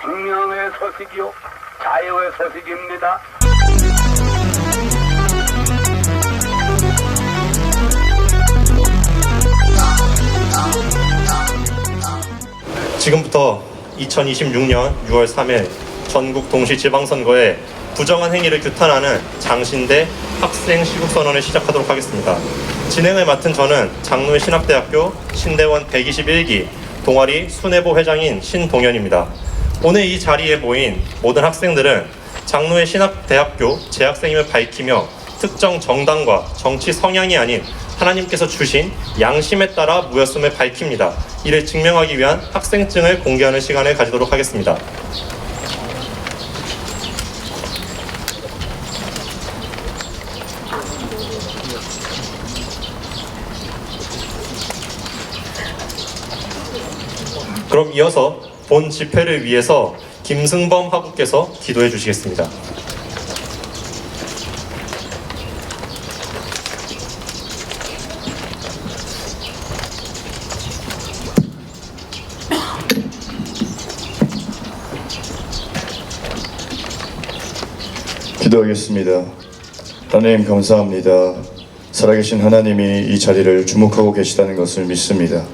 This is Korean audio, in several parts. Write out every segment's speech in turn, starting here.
생명의 소식이요 자유의 소식입니다. 지금부터 2026년 6월 3일 전국 동시 지방선거에 부정한 행위를 규탄하는 장신대 학생 시국선언을 시작하도록 하겠습니다. 진행을 맡은 저는 장로의 신학대학교 신대원 121기 동아리 순회보 회장인 신동현입니다. 오늘 이 자리에 모인 모든 학생들은 장로의 신학대학교 재학생임을 밝히며 특정 정당과 정치 성향이 아닌 하나님께서 주신 양심에 따라 모였음을 밝힙니다. 이를 증명하기 위한 학생증을 공개하는 시간을 가지도록 하겠습니다. 그럼 이어서 본 집회를 위해서 김승범 하국께서 기도해 주시겠습니다. 기도하겠습니다. 하나님 감사합니다. 살아계신 하나님이 이 자리를 주목하고 계시다는 것을 믿습니다.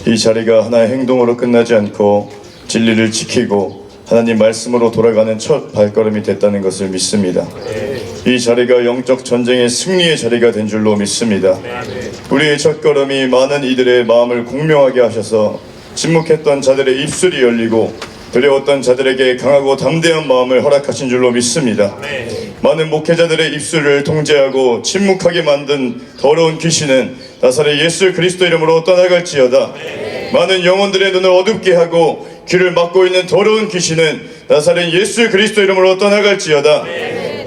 이 자리가 하나의 행동으로 끝나지 않고 진리를 지키고 하나님 말씀으로 돌아가는 첫 발걸음이 됐다는 것을 믿습니다. 이 자리가 영적 전쟁의 승리의 자리가 된 줄로 믿습니다. 우리의 첫걸음이 많은 이들의 마음을 공명하게 하셔서 침묵했던 자들의 입술이 열리고 두려웠던 자들에게 강하고 담대한 마음을 허락하신 줄로 믿습니다. 많은 목회자들의 입술을 통제하고 침묵하게 만든 더러운 귀신은 나사렛 예수 그리스도 이름으로 떠나갈지어다. 많은 영혼들의 눈을 어둡게 하고 귀를 막고 있는 더러운 귀신은 나사렛 예수 그리스도 이름으로 떠나갈지어다.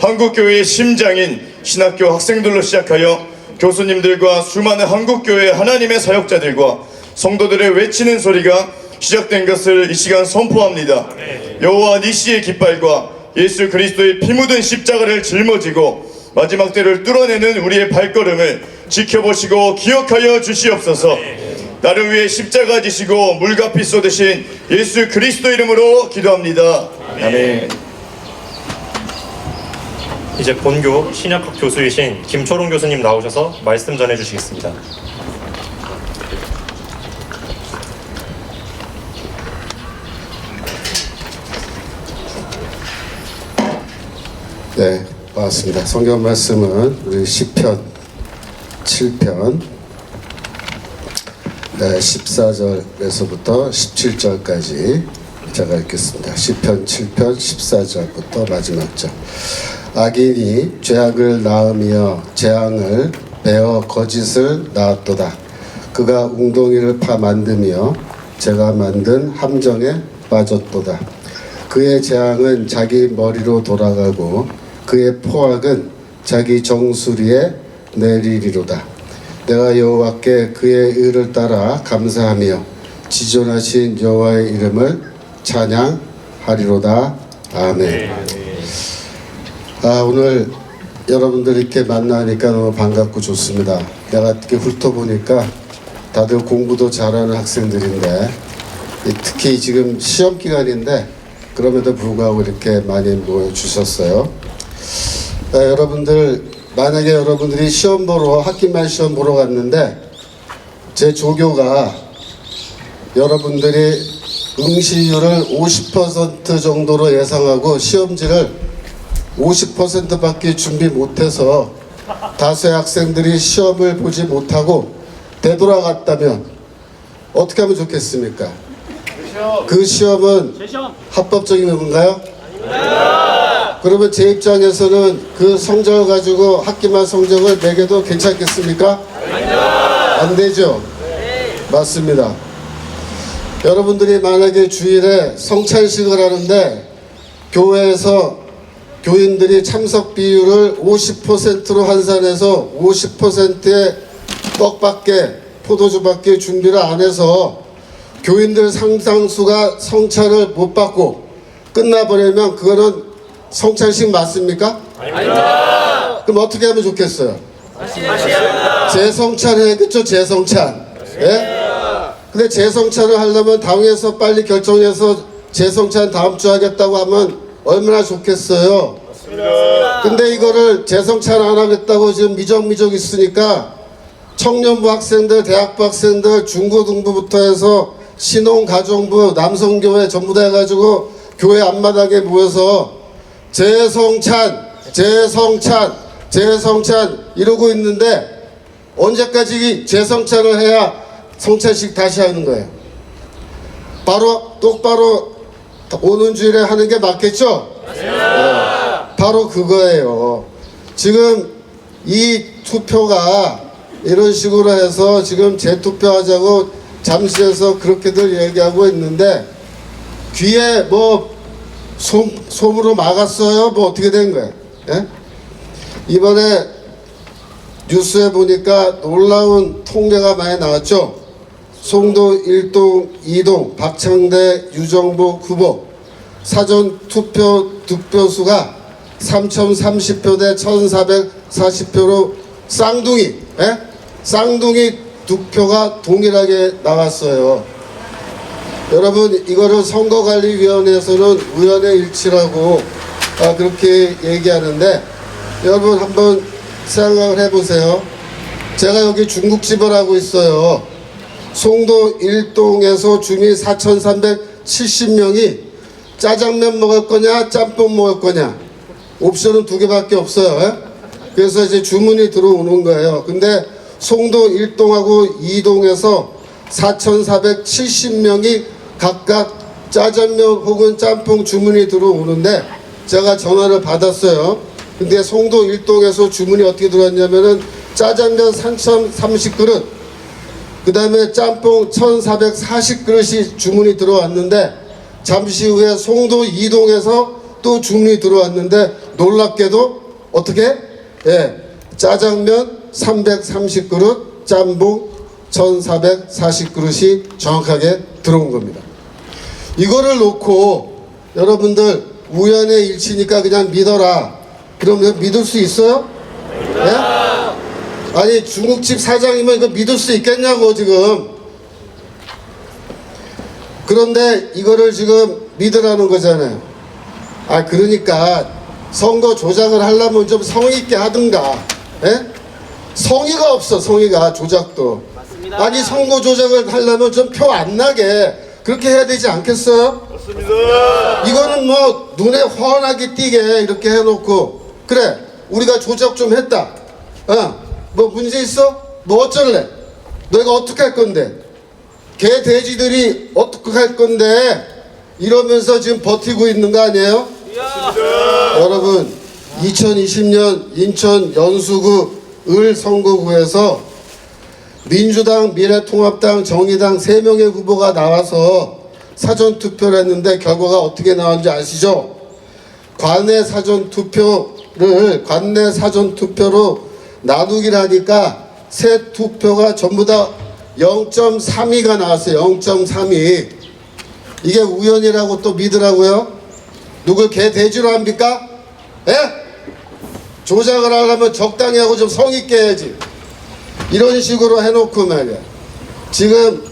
한국교회의 심장인 신학교 학생들로 시작하여 교수님들과 수많은 한국교회 하나님의 사역자들과 성도들의 외치는 소리가 시작된 것을 이 시간 선포합니다. 여호와 니시의 깃발과 예수 그리스도의 피 묻은 십자가를 짊어지고 마지막 때를 뚫어내는 우리의 발걸음을 지켜보시고 기억하여 주시옵소서. 나를 위해 십자가 지시고 물과 피 쏟으신 예수 그리스도 이름으로 기도합니다. 아멘. 이제 본교 신약학 교수이신 김초롱 교수님 나오셔서 말씀 전해 주시겠습니다. 네, 반갑습니다. 성경 말씀은 우리 시편 7편 14절에서부터 17절까지 제가 읽겠습니다. 시편 7편 14절부터 마지막 절. 악인이 죄악을 낳으며 재앙을 베어 거짓을 낳았도다. 그가 웅덩이를 파 만들며 제가 만든 함정에 빠졌도다. 그의 재앙은 자기 머리로 돌아가고 그의 포악은 자기 정수리에 내리리로다. 내가 여호와께 그의 의를 따라 감사하며 지존하신 여호와의 이름을 찬양하리로다. 아멘. 오늘 여러분들 이렇게 만나니까 너무 반갑고 좋습니다. 내가 이렇게 훑어보니까 다들 공부도 잘하는 학생들인데 특히 지금 시험 기간인데 그럼에도 불구하고 이렇게 많이 모여주셨어요. 여러분들 만약에 여러분들이 시험 보러 학기말 시험 보러 갔는데 제 조교가 여러분들이 응시율을 50% 정도로 예상하고 시험지를 50%밖에 준비 못해서 다수의 학생들이 시험을 보지 못하고 되돌아갔다면 어떻게 하면 좋겠습니까? 그 시험은 합법적인 건가요? 아닙니다. 그러면 제 입장에서는 그 성적을 가지고 학기말 성적을 매겨도 괜찮겠습니까? 아닙니다. 안 되죠? 네. 맞습니다. 여러분들이 만약에 주일에 성찬식을 하는데 교회에서 교인들이 참석 비율을 50%로 환산해서 50%의 떡밖에 포도주밖에 준비를 안 해서 교인들 상당수가 성찬을 못 받고 끝나버리면 그거는 성찬식 맞습니까? 아닙니다. 그럼 어떻게 하면 좋겠어요? 재성찬 해야겠죠? 재성찬. 예? 근데 재성찬을 하려면 당에서 빨리 결정해서 재성찬 다음 주 하겠다고 하면 얼마나 좋겠어요. 근데 이거를 재성찬 안 하겠다고 지금 미적미적 있으니까 청년부 학생들, 대학부 학생들, 중고등부부터 해서 신혼가정부, 남성교회 전부 다 해가지고 교회 앞마당에 모여서 재성찬, 재성찬, 재성찬 이러고 있는데 언제까지 재성찬을 해야 성찬식 다시 하는 거예요? 바로 똑바로 오는 주일에 하는 게 맞겠죠? 네. 바로 그거예요. 지금 이 투표가 이런 식으로 해서 지금 재투표하자고 잠시에서 그렇게들 얘기하고 있는데 귀에 뭐 솜으로 막았어요? 뭐 어떻게 된 거예요? 예? 이번에 뉴스에 보니까 놀라운 통계가 많이 나왔죠. 송도 1동, 2동, 박창대, 유정복 후보 사전 투표 득표수가 3030표 대 1440표로 쌍둥이, 예? 쌍둥이 득표가 동일하게 나왔어요. 여러분 이거를 선거관리위원회에서는 우연의 일치라고 그렇게 얘기하는데 여러분 한번 생각을 해보세요. 제가 여기 중국집을 하고 있어요. 송도 1동에서 주민 4370명이 짜장면 먹을 거냐 짬뽕 먹을 거냐 옵션은 두 개밖에 없어요. 그래서 이제 주문이 들어오는 거예요. 근데 송도 1동하고 2동에서 4470명이 각각 짜장면 혹은 짬뽕 주문이 들어오는데 제가 전화를 받았어요. 근데 송도 1동에서 주문이 어떻게 들어왔냐면은 짜장면 3030그릇 그 다음에 짬뽕 1440그릇이 주문이 들어왔는데 잠시 후에 송도 2동에서 또 주문이 들어왔는데 놀랍게도 어떻게? 예, 짜장면 330그릇 짬뽕 1440그릇이 정확하게 들어온 겁니다. 이거를 놓고 여러분들 우연의 일치니까 그냥 믿어라 그러면 믿을 수 있어요? 예? 아니 중국집 사장이면 이거 믿을 수 있겠냐고 지금. 그런데 이거를 지금 믿으라는 거잖아요. 아 그러니까 선거 조작을 하려면 좀 성의 있게 하든가. 예? 성의가 없어. 성의가 조작도. 맞습니다. 아니 선거 조작을 하려면 좀 표 안 나게 그렇게 해야 되지 않겠어요? 맞습니다. 이거는 뭐 눈에 훤하게 띄게 이렇게 해놓고 그래 우리가 조작 좀 했다. 뭐 문제 있어? 뭐 어쩔래? 너희가 어떻게 할 건데? 개 돼지들이 어떻게 할 건데? 이러면서 지금 버티고 있는 거 아니에요? 여러분 2020년 인천 연수구 을 선거구에서 민주당, 미래통합당, 정의당 3명의 후보가 나와서 사전투표를 했는데 결과가 어떻게 나왔는지 아시죠? 관내 사전투표로 나누기를 하니까 새 투표가 전부 다 0.32가 나왔어요. 0.32. 이게 우연이라고 또 믿으라고요? 누굴 개 돼지로 합니까? 예? 조작을 하려면 적당히 하고 좀 성의있게 해야지. 이런 식으로 해놓고 말이야. 지금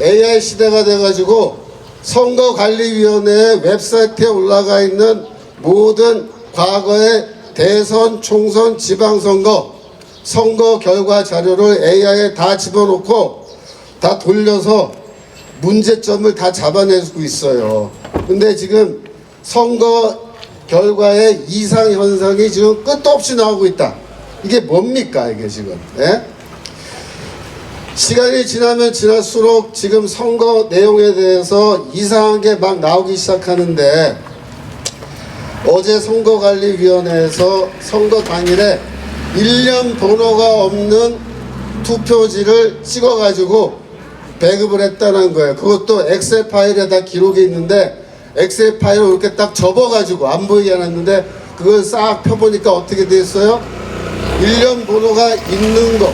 AI 시대가 돼가지고 선거관리위원회 웹사이트에 올라가 있는 모든 과거의 대선, 총선, 지방선거 선거 결과 자료를 AI에 다 집어넣고 다 돌려서 문제점을 다 잡아내고 있어요. 근데 지금 선거 결과의 이상 현상이 지금 끝도 없이 나오고 있다. 이게 뭡니까 이게 지금? 예? 시간이 지나면 지날수록 지금 선거 내용에 대해서 이상한 게 막 나오기 시작하는데 어제 선거관리위원회에서 선거 당일에 일련 번호가 없는 투표지를 찍어가지고 배급을 했다는 거예요. 그것도 엑셀 파일에다 기록이 있는데 엑셀 파일을 이렇게 딱 접어가지고 안 보이게 해놨는데 그걸 싹 펴보니까 어떻게 돼 있어요? 일련 번호가 있는 거,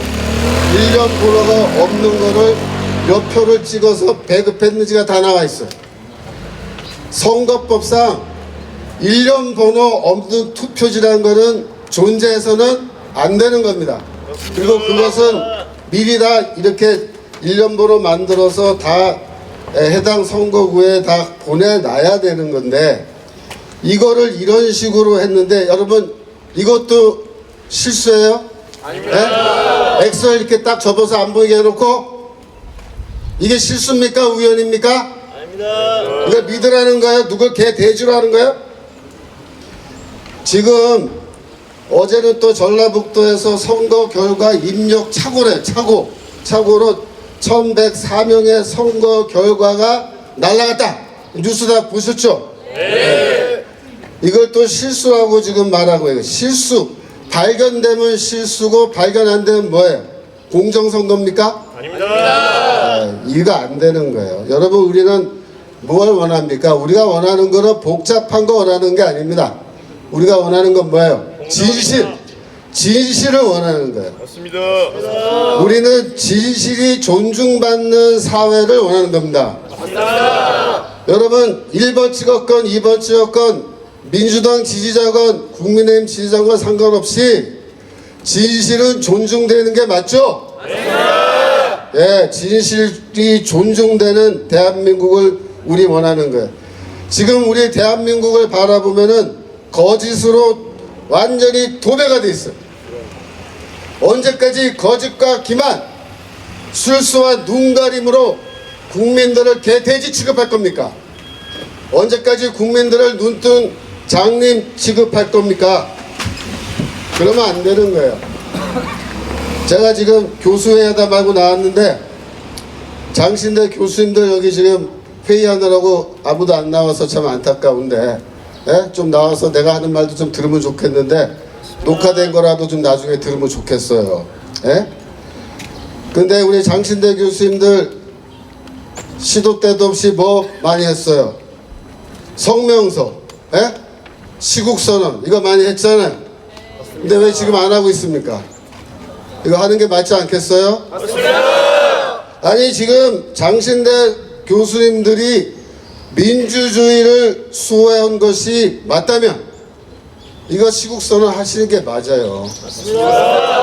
일련 번호가 없는 거를 몇 표를 찍어서 배급했는지가 다 나와 있어요. 선거법상 일련 번호 없는 투표지라는 거는 존재해서는 안 되는 겁니다. 그리고 그것은 미리 다 이렇게 일련 번호 만들어서 다 해당 선거구에 다 보내놔야 되는 건데 이거를 이런 식으로 했는데 여러분 이것도 실수예요? 아닙니다. 네? 엑셀 이렇게 딱 접어서 안 보이게 해놓고 이게 실수입니까? 우연입니까? 아닙니다. 이걸 믿으라는 거예요? 누굴 개 대주로 하는 거예요? 지금 어제는 또 전라북도에서 선거 결과 입력 착오래. 착오로 1104명의 선거 결과가 날아갔다. 뉴스 다 보셨죠? 네. 이걸 또 실수라고 지금 말하고 해요. 실수. 발견되면 실수고 발견 안 되면 뭐예요? 공정선거입니까? 아닙니다. 이거 안 되는 거예요. 여러분 우리는 뭘 원합니까? 우리가 원하는 거는 복잡한 거 원하는 게 아닙니다. 우리가 원하는 건 뭐예요? 진실을 원하는 거예요. 맞습니다. 우리는 진실이 존중받는 사회를 원하는 겁니다. 맞습니다. 여러분 1번 찍었건 2번 찍었건 민주당 지지자건 국민의힘 지지자건 상관없이 진실은 존중되는 게 맞죠? 맞습니다. 예, 진실이 존중되는 대한민국을 우리 원하는 거예요. 지금 우리 대한민국을 바라보면은 거짓으로 완전히 도배가 돼 있어요. 언제까지 거짓과 기만, 술수와 눈가림으로 국민들을 개돼지 취급할 겁니까? 언제까지 국민들을 눈뜬 장님 취급할 겁니까? 그러면 안 되는 거예요. 제가 지금 교수회의 하다 말고 나왔는데 장신대 교수님들 여기 지금 회의하느라고 아무도 안 나와서 참 안타까운데 예? 좀 나와서 내가 하는 말도 좀 들으면 좋겠는데 녹화된 거라도 좀 나중에 들으면 좋겠어요. 예? 근데 우리 장신대 교수님들 시도 때도 없이 뭐 많이 했어요. 성명서, 예? 시국선언 이거 많이 했잖아요. 근데 왜 지금 안 하고 있습니까? 이거 하는 게 맞지 않겠어요? 맞습니다. 아니 지금 장신대 교수님들이 민주주의를 수호해온 것이 맞다면 이거 시국선언 하시는 게 맞아요. 맞습니다.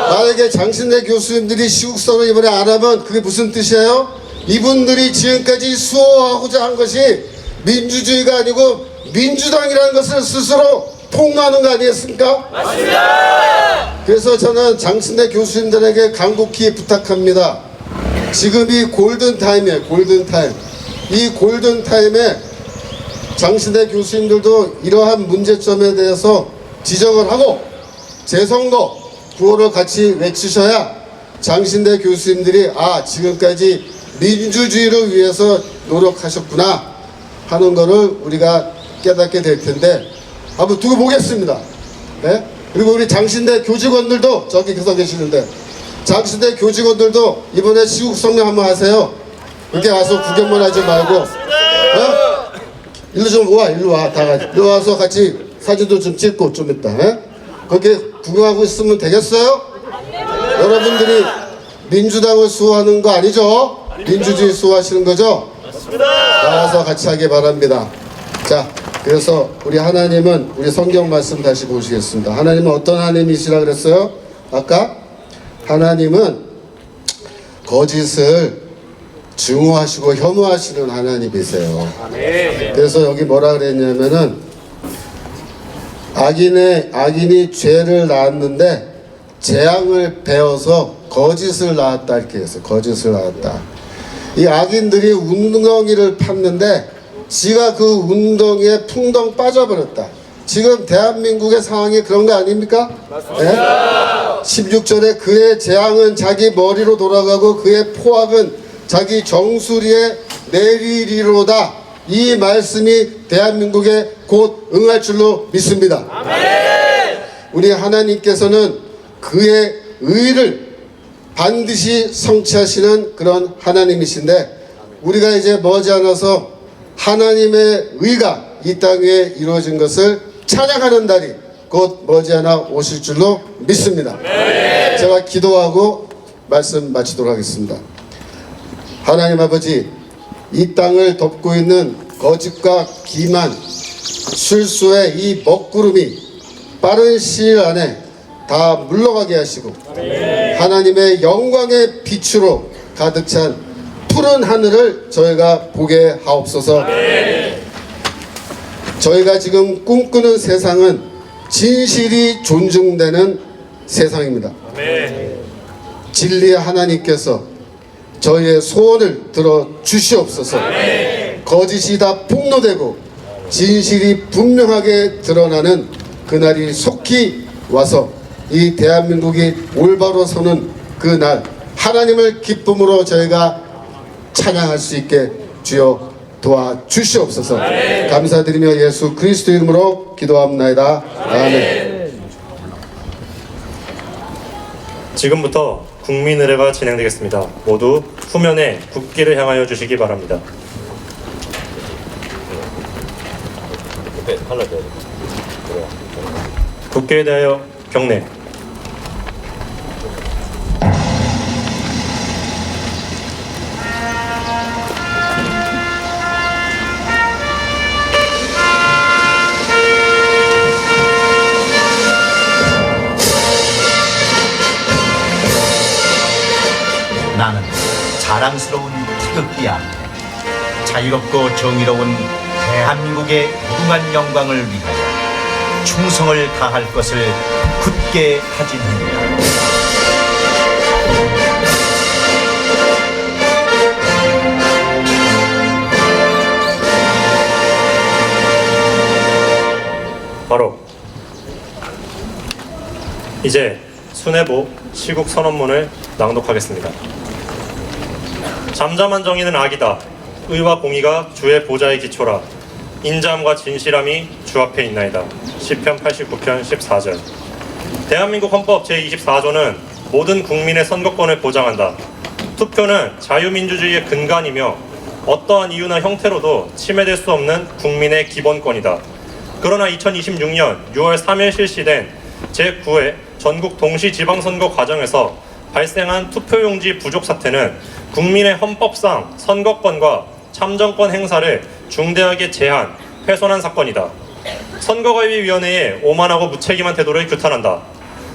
만약에 장신대 교수님들이 시국선언 이번에 안 하면 그게 무슨 뜻이에요? 이분들이 지금까지 수호하고자 한 것이 민주주의가 아니고 민주당이라는 것을 스스로 폭로하는 거 아니겠습니까? 맞습니다. 그래서 저는 장신대 교수님들에게 간곡히 부탁합니다. 지금이 골든타임이에요. 골든타임. 이 골든타임에 장신대 교수님들도 이러한 문제점에 대해서 지적을 하고 재선거 구호를 같이 외치셔야 장신대 교수님들이 아 지금까지 민주주의를 위해서 노력하셨구나 하는 거를 우리가 깨닫게 될 텐데 한번 두고 보겠습니다. 네? 그리고 우리 장신대 교직원들도 저기 서 계시는데 장신대 교직원들도 이번에 시국성명 한번 하세요. 이렇게 와서 구경만 하지 말고 어? 일로 좀 와. 일로 와. 다 같이 일로 와서 같이 사진도 좀 찍고 좀 이따 거기에 구경하고 있으면 되겠어요? 여러분들이 민주당을 수호하는 거 아니죠? 민주주의 수호하시는 거죠? 나와서 같이 하기 바랍니다. 자, 그래서 우리 하나님은 우리 성경 말씀 다시 보시겠습니다. 하나님은 어떤 하나님이시라 그랬어요? 아까 하나님은 거짓을 증오하시고 혐오하시는 하나님이세요. 그래서 여기 뭐라 그랬냐면은 악인이 죄를 낳았는데 재앙을 베어서 거짓을 낳았다 이렇게 했어요. 거짓을 낳았다. 이 악인들이 웅덩이를 팠는데 지가 그 웅덩이에 풍덩 빠져버렸다. 지금 대한민국의 상황이 그런 거 아닙니까? 맞습니다. 네? 16절에 그의 재앙은 자기 머리로 돌아가고 그의 포악은 자기 정수리에 내리리로다. 이 말씀이 대한민국에 곧 응할 줄로 믿습니다. 아멘. 우리 하나님께서는 그의 의를 반드시 성취하시는 그런 하나님이신데 우리가 이제 머지않아서 하나님의 의가 이 땅 위에 이루어진 것을 찬양하는 날이 곧 머지않아 오실 줄로 믿습니다. 아멘. 제가 기도하고 말씀 마치도록 하겠습니다. 하나님 아버지, 이 땅을 덮고 있는 거짓과 기만, 술수의 이 먹구름이 빠른 시일 안에 다 물러가게 하시고 하나님의 영광의 빛으로 가득 찬 푸른 하늘을 저희가 보게 하옵소서. 저희가 지금 꿈꾸는 세상은 진실이 존중되는 세상입니다. 진리의 하나님께서 저희의 소원을 들어 주시옵소서. 거짓이 다 폭로되고 진실이 분명하게 드러나는 그날이 속히 와서 이 대한민국이 올바로 서는 그날 하나님을 기쁨으로 저희가 찬양할 수 있게 주여 도와주시옵소서. 감사드리며 예수 그리스도 이름으로 기도합나이다. 아멘. 지금부터 국민의례가 진행되겠습니다. 모두 후면에 국기를 향하여 주시기 바랍니다. 국기에 대하여 경례. 나는 자랑스러운 태극기야. 자유롭고 정의로운 대한민국의 무궁한 영광을 위하여 충성을 다할 것을 굳게 다짐합니다. 바로 이제 순회보 시국 선언문을 낭독하겠습니다. 잠잠한 정의는 악이다. 의와 공의가 주의 보좌의 기초라. 인자함과 진실함이 주 앞에 있나이다. 시편 89편 14절. 대한민국 헌법 제24조는 모든 국민의 선거권을 보장한다. 투표는 자유민주주의의 근간이며 어떠한 이유나 형태로도 침해될 수 없는 국민의 기본권이다. 그러나 2026년 6월 3일 실시된 제9회 전국 동시지방선거 과정에서 발생한 투표용지 부족 사태는 국민의 헌법상 선거권과 참정권 행사를 중대하게 제한, 훼손한 사건이다. 선거관리위원회의 오만하고 무책임한 태도를 규탄한다.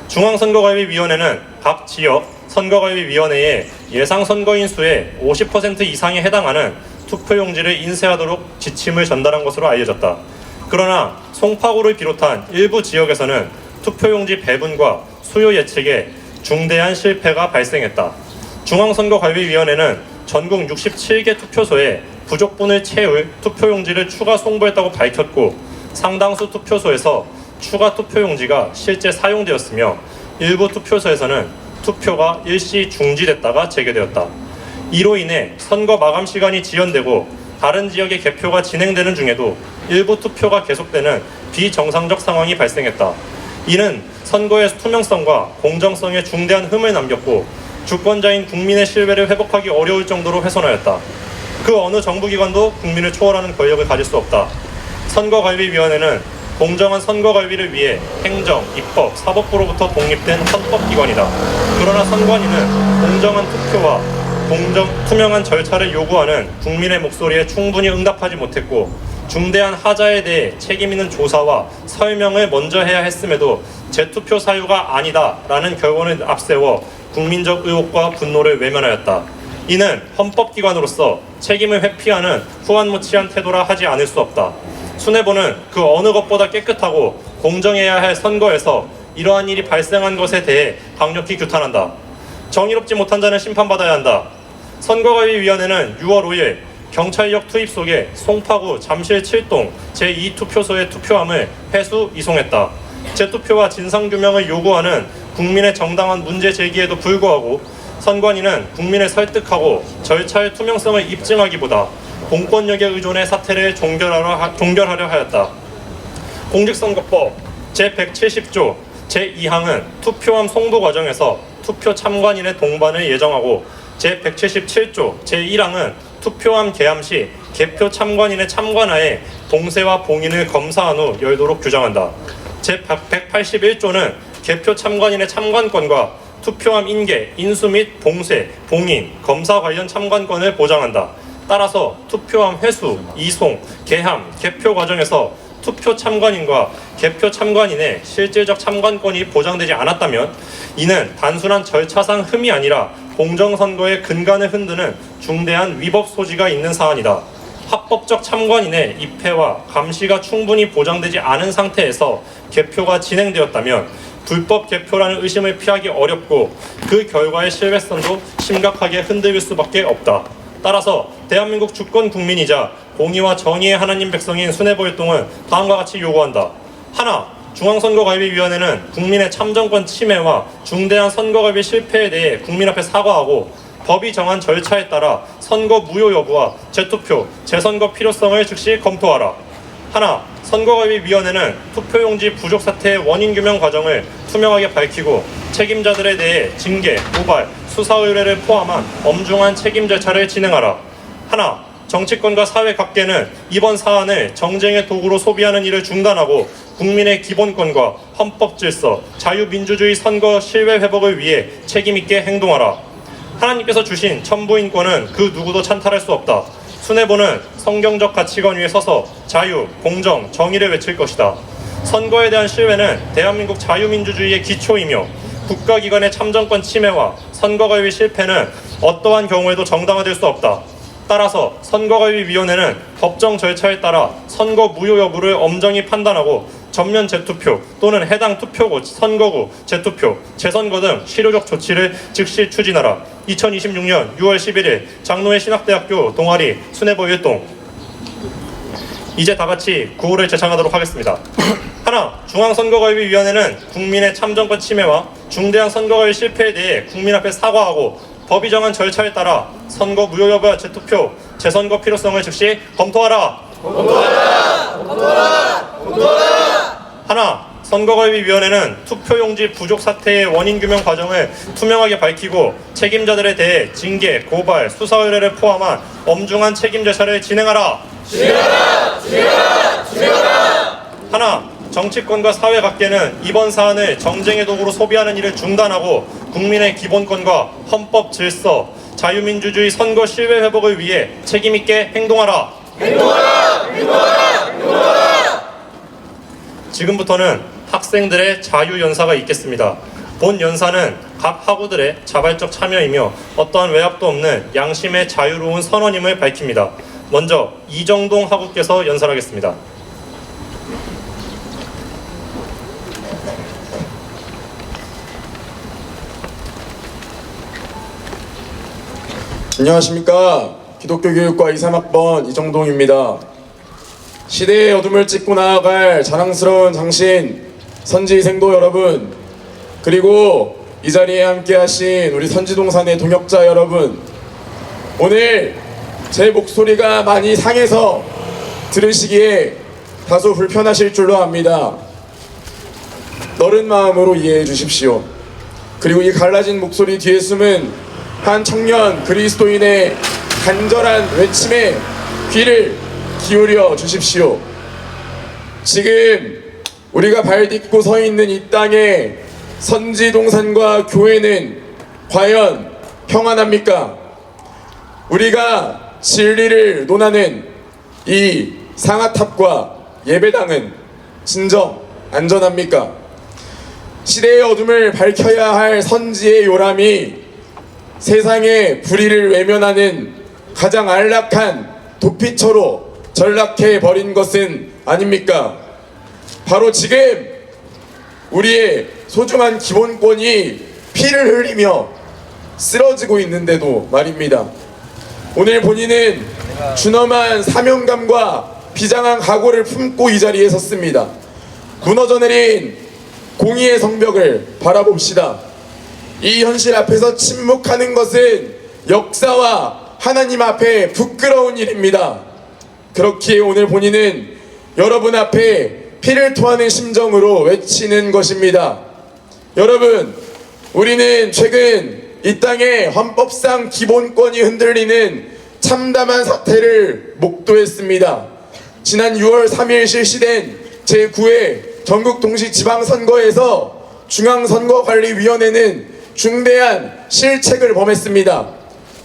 중앙선거관리위원회는 각 지역 선거관리위원회의 예상 선거인 수의 50% 이상에 해당하는 투표용지를 인쇄하도록 지침을 전달한 것으로 알려졌다. 그러나 송파구를 비롯한 일부 지역에서는 투표용지 배분과 수요 예측에 중대한 실패가 발생했다. 중앙선거관리위원회는 전국 67개 투표소에 부족분을 채울 투표용지를 추가 송부했다고 밝혔고, 상당수 투표소에서 추가 투표용지가 실제 사용되었으며 일부 투표소에서는 투표가 일시 중지됐다가 재개되었다. 이로 인해 선거 마감 시간이 지연되고 다른 지역의 개표가 진행되는 중에도 일부 투표가 계속되는 비정상적 상황이 발생했다. 이는 선거의 투명성과 공정성에 중대한 흠을 남겼고 주권자인 국민의 신뢰를 회복하기 어려울 정도로 훼손하였다. 그 어느 정부기관도 국민을 초월하는 권력을 가질 수 없다. 선거관리위원회는 공정한 선거관리를 위해 행정, 입법, 사법부로부터 독립된 헌법기관이다. 그러나 선관위는 공정한 투표와 투명한 절차를 요구하는 국민의 목소리에 충분히 응답하지 못했고, 중대한 하자에 대해 책임 있는 조사와 설명을 먼저 해야 했음에도 재투표 사유가 아니다라는 결론을 앞세워 국민적 의혹과 분노를 외면하였다. 이는 헌법기관으로서 책임을 회피하는 후안무치한 태도라 하지 않을 수 없다. 순회보는 그 어느 것보다 깨끗하고 공정해야 할 선거에서 이러한 일이 발생한 것에 대해 강력히 규탄한다. 정의롭지 못한 자는 심판받아야 한다. 선거관리위원회는 6월 5일 경찰력 투입 속에 송파구 잠실 7동 제2투표소의 투표함을 회수 이송했다. 재투표와 진상규명을 요구하는 국민의 정당한 문제 제기에도 불구하고 선관위는 국민을 설득하고 절차의 투명성을 입증하기보다 공권력에 의존해 사태를 종결하려 하였다. 공직선거법 제170조 제2항은 투표함 송부 과정에서 투표 참관인의 동반을 예정하고, 제177조 제1항은 투표함 개함 시 개표 참관인의 참관하에 봉쇄와 봉인을 검사한 후 열도록 규정한다. 제181조는 개표 참관인의 참관권과 투표함 인계, 인수 및 봉쇄, 봉인, 검사 관련 참관권을 보장한다. 따라서 투표함 회수, 이송, 개함, 개표 과정에서 투표 참관인과 개표 참관인의 실질적 참관권이 보장되지 않았다면 이는 단순한 절차상 흠이 아니라 공정선거의 근간을 흔드는 중대한 위법 소지가 있는 사안이다. 합법적 참관인의 입회와 감시가 충분히 보장되지 않은 상태에서 개표가 진행되었다면 불법 개표라는 의심을 피하기 어렵고 그 결과의 신뢰성도 심각하게 흔들릴 수밖에 없다. 따라서 대한민국 주권 국민이자 공의와 정의의 하나님 백성인 순회보일동은 다음과 같이 요구한다. 하나, 중앙선거관리위원회는 국민의 참정권 침해와 중대한 선거관리 실패에 대해 국민 앞에 사과하고 법이 정한 절차에 따라 선거 무효 여부와 재투표, 재선거 필요성을 즉시 검토하라. 하나, 선거관리위원회는 투표용지 부족 사태의 원인 규명 과정을 투명하게 밝히고 책임자들에 대해 징계, 고발, 수사 의뢰를 포함한 엄중한 책임 절차를 진행하라. 하나, 정치권과 사회 각계는 이번 사안을 정쟁의 도구로 소비하는 일을 중단하고 국민의 기본권과 헌법 질서, 자유민주주의 선거 신뢰 회복을 위해 책임있게 행동하라. 하나님께서 주신 천부인권은 그 누구도 찬탈할 수 없다. 순회보는 성경적 가치관 위에 서서 자유, 공정, 정의를 외칠 것이다. 선거에 대한 신뢰는 대한민국 자유민주주의의 기초이며 국가기관의 참정권 침해와 선거관리 실패는 어떠한 경우에도 정당화될 수 없다. 따라서 선거관리위원회는 법정 절차에 따라 선거 무효 여부를 엄정히 판단하고 전면 재투표 또는 해당 투표구, 선거구, 재투표, 재선거 등 실효적 조치를 즉시 추진하라. 2026년 6월 11일 장로회 신학대학교 동아리 순회보일동. 이제 다같이 구호를 제창하도록 하겠습니다. 하나, 중앙선거관리위원회는 국민의 참정권 침해와 중대한 선거관리 실패에 대해 국민 앞에 사과하고 법이 정한 절차에 따라 선거 무효 여부와 재투표, 재선거 필요성을 즉시 검토하라. 하나, 선거관리위원회는 투표용지 부족 사태의 원인 규명 과정을 투명하게 밝히고 책임자들에 대해 징계, 고발, 수사 의뢰를 포함한 엄중한 책임 절차를 진행하라. 하나, 정치권과 사회 각계는 이번 사안을 정쟁의 도구로 소비하는 일을 중단하고 국민의 기본권과 헌법 질서, 자유민주주의 선거 신뢰 회복을 위해 책임있게 행동하라. 지금부터는 학생들의 자유연사가 있겠습니다. 본 연사는 각 학우들의 자발적 참여이며 어떠한 외압도 없는 양심의 자유로운 선언임을 밝힙니다. 먼저 이정동 학우께서 연설하겠습니다. 안녕하십니까. 기독교교육과 23학번 이정동입니다. 시대의 어둠을 찢고 나아갈 자랑스러운 장신 선지생도 여러분, 그리고 이 자리에 함께하신 우리 선지동산의 동역자 여러분, 오늘 제 목소리가 많이 상해서 들으시기에 다소 불편하실 줄로 압니다. 너른 마음으로 이해해 주십시오. 그리고 이 갈라진 목소리 뒤에 숨은 한 청년 그리스도인의 간절한 외침에 귀를 기울여 주십시오. 지금 우리가 발 딛고 서 있는 이 땅에 선지동산과 교회는 과연 평안합니까? 우리가 진리를 논하는 이 상아탑과 예배당은 진정 안전합니까? 시대의 어둠을 밝혀야 할 선지의 요람이 세상의 불의를 외면하는 가장 안락한 도피처로 전락해 버린 것은 아닙니까? 바로 지금 우리의 소중한 기본권이 피를 흘리며 쓰러지고 있는데도 말입니다. 오늘 본인은 준엄한 사명감과 비장한 각오를 품고 이 자리에 섰습니다. 무너져 내린 공의의 성벽을 바라봅시다. 이 현실 앞에서 침묵하는 것은 역사와 하나님 앞에 부끄러운 일입니다. 그렇기에 오늘 본인은 여러분 앞에 피를 토하는 심정으로 외치는 것입니다. 여러분, 우리는 최근 이 땅에 헌법상 기본권이 흔들리는 참담한 사태를 목도했습니다. 지난 6월 3일 실시된 제9회 전국 동시 지방선거에서 중앙선거관리위원회는 중대한 실책을 범했습니다.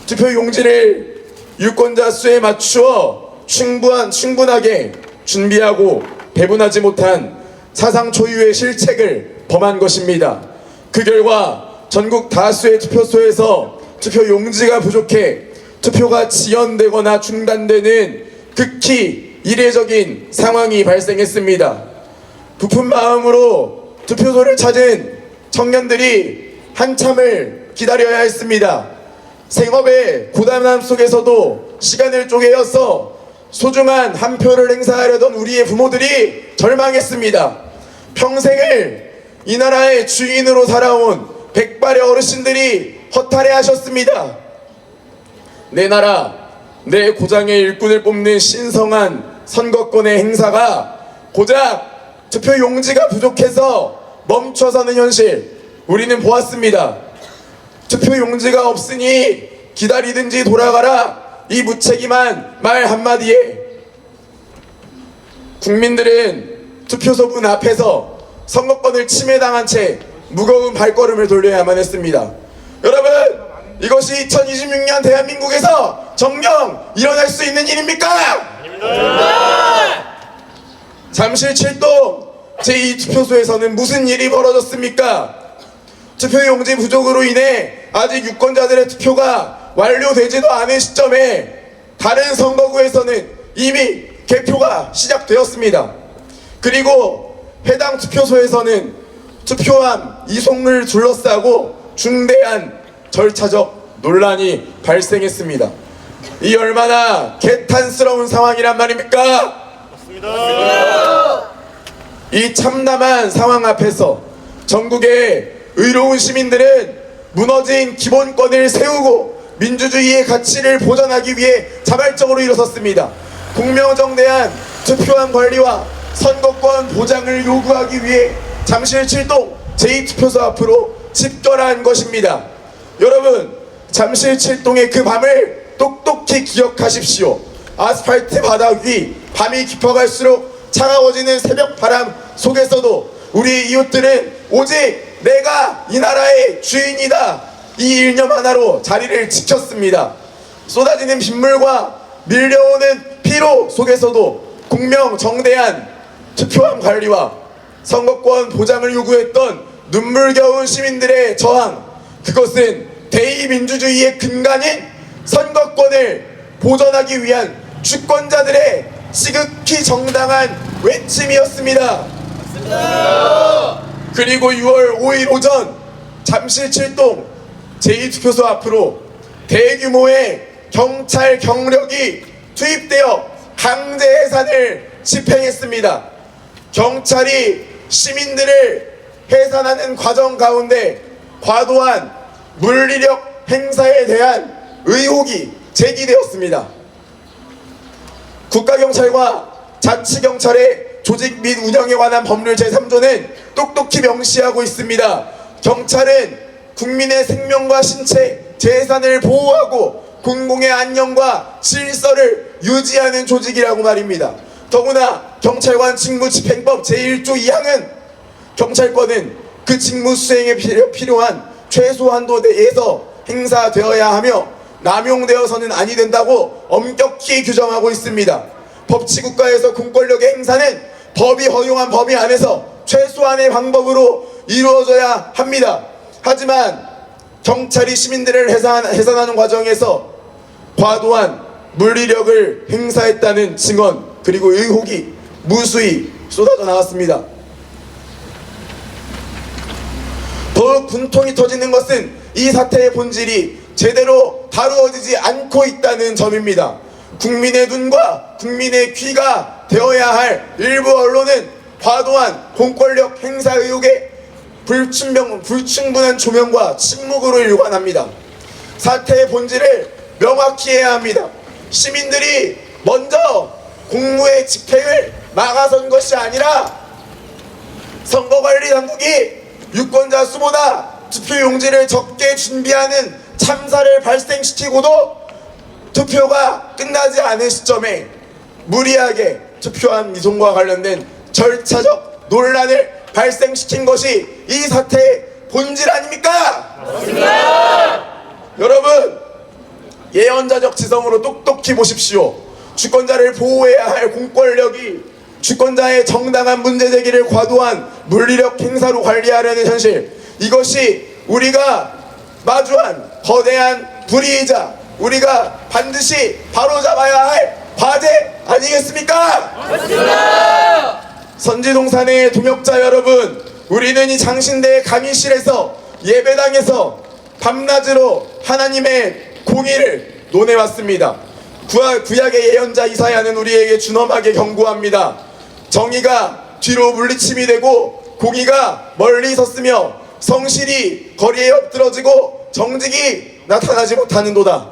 투표용지를 유권자 수에 맞추어 충분하게 준비하고 배분하지 못한 사상 초유의 실책을 범한 것입니다. 그 결과 전국 다수의 투표소에서 투표 용지가 부족해 투표가 지연되거나 중단되는 극히 이례적인 상황이 발생했습니다. 부푼 마음으로 투표소를 찾은 청년들이 한참을 기다려야 했습니다. 생업의 고단함 속에서도 시간을 쪼개어서 소중한 한 표를 행사하려던 우리의 부모들이 절망했습니다. 평생을 이 나라의 주인으로 살아온 백발의 어르신들이 허탈해하셨습니다. 내 나라, 내 고장의 일꾼을 뽑는 신성한 선거권의 행사가 고작 투표 용지가 부족해서 멈춰서는 현실, 우리는 보았습니다. 투표 용지가 없으니 기다리든지 돌아가라, 이 무책임한 말 한마디에 국민들은 투표소 문 앞에서 선거권을 침해당한 채 무거운 발걸음을 돌려야만 했습니다. 여러분, 이것이 2026년 대한민국에서 정녕 일어날 수 있는 일입니까? 아닙니다. 잠실 7동 제2투표소에서는 무슨 일이 벌어졌습니까? 투표용지 부족으로 인해 아직 유권자들의 투표가 완료되지도 않은 시점에 다른 선거구에서는 이미 개표가 시작되었습니다. 그리고 해당 투표소에서는 투표함 이송을 둘러싸고 중대한 절차적 논란이 발생했습니다. 이 얼마나 개탄스러운 상황이란 말입니까? 맞습니다. 이 참담한 상황 앞에서 전국의 의로운 시민들은 무너진 기본권을 세우고 민주주의의 가치를 보존하기 위해 자발적으로 일어섰습니다. 공명정대한 투표함 관리와 선거권 보장을 요구하기 위해 잠실 7동 제2투표소 앞으로 집결한 것입니다. 여러분, 잠실 7동의 그 밤을 똑똑히 기억하십시오. 아스팔트 바닥 위 밤이 깊어갈수록 차가워지는 새벽 바람 속에서도 우리 이웃들은 오직 내가 이 나라의 주인이다, 이 일념 하나로 자리를 지켰습니다. 쏟아지는 빗물과 밀려오는 피로 속에서도 공명정대한 투표함 관리와 선거권 보장을 요구했던 눈물겨운 시민들의 저항, 그것은 대의민주주의의 근간인 선거권을 보존하기 위한 주권자들의 지극히 정당한 외침이었습니다. 그리고 6월 5일 오전 잠실 7동 제2투표소 앞으로 대규모의 경찰 경력이 투입되어 강제 해산을 집행했습니다. 경찰이 시민들을 해산하는 과정 가운데 과도한 물리력 행사에 대한 의혹이 제기되었습니다. 국가경찰과 자치경찰의 조직 및 운영에 관한 법률 제3조는 똑똑히 명시하고 있습니다. 경찰은 국민의 생명과 신체, 재산을 보호하고 공공의 안녕과 질서를 유지하는 조직이라고 말입니다. 더구나 경찰관 직무집행법 제1조 2항은 경찰권은 그 직무 수행에 필요한 최소 한도 내에서 행사되어야 하며 남용되어서는 아니 된다고 엄격히 규정하고 있습니다. 법치국가에서 공권력의 행사는 법이 허용한 범위 안에서 최소한의 방법으로 이루어져야 합니다. 하지만 경찰이 시민들을 해산하는 과정에서 과도한 물리력을 행사했다는 증언 그리고 의혹이 무수히 쏟아져 나왔습니다. 더욱 분통이 터지는 것은 이 사태의 본질이 제대로 다루어지지 않고 있다는 점입니다. 국민의 눈과 국민의 귀가 되어야 할 일부 언론은 과도한 공권력 행사 의혹에 불충분한 조명과 침묵으로 일관합니다. 사태의 본질을 명확히 해야 합니다. 시민들이 먼저 공무의 집행을 막아선 것이 아니라 선거관리당국이 유권자 수보다 투표용지를 적게 준비하는 참사를 발생시키고도 투표가 끝나지 않은 시점에 무리하게 투표함 이송과 관련된 절차적 논란을 발생시킨 것이 이 사태의 본질 아닙니까? 맞습니다. 여러분, 예언자적 지성으로 똑똑히 보십시오. 주권자를 보호해야 할 공권력이 주권자의 정당한 문제제기를 과도한 물리력 행사로 관리하려는 현실, 이것이 우리가 마주한 거대한 불의이자 우리가 반드시 바로잡아야 할 과제 아니겠습니까? 맞습니다. 선지동산의 동역자 여러분, 우리는 이 장신대의 감의실에서 예배당에서 밤낮으로 하나님의 공의를 논해왔습니다. 구약의 예언자 이사야는 우리에게 준엄하게 경고합니다. 정의가 뒤로 물리침이 되고 공의가 멀리 섰으며 성실이 거리에 엎드러지고 정직이 나타나지 못하는도다.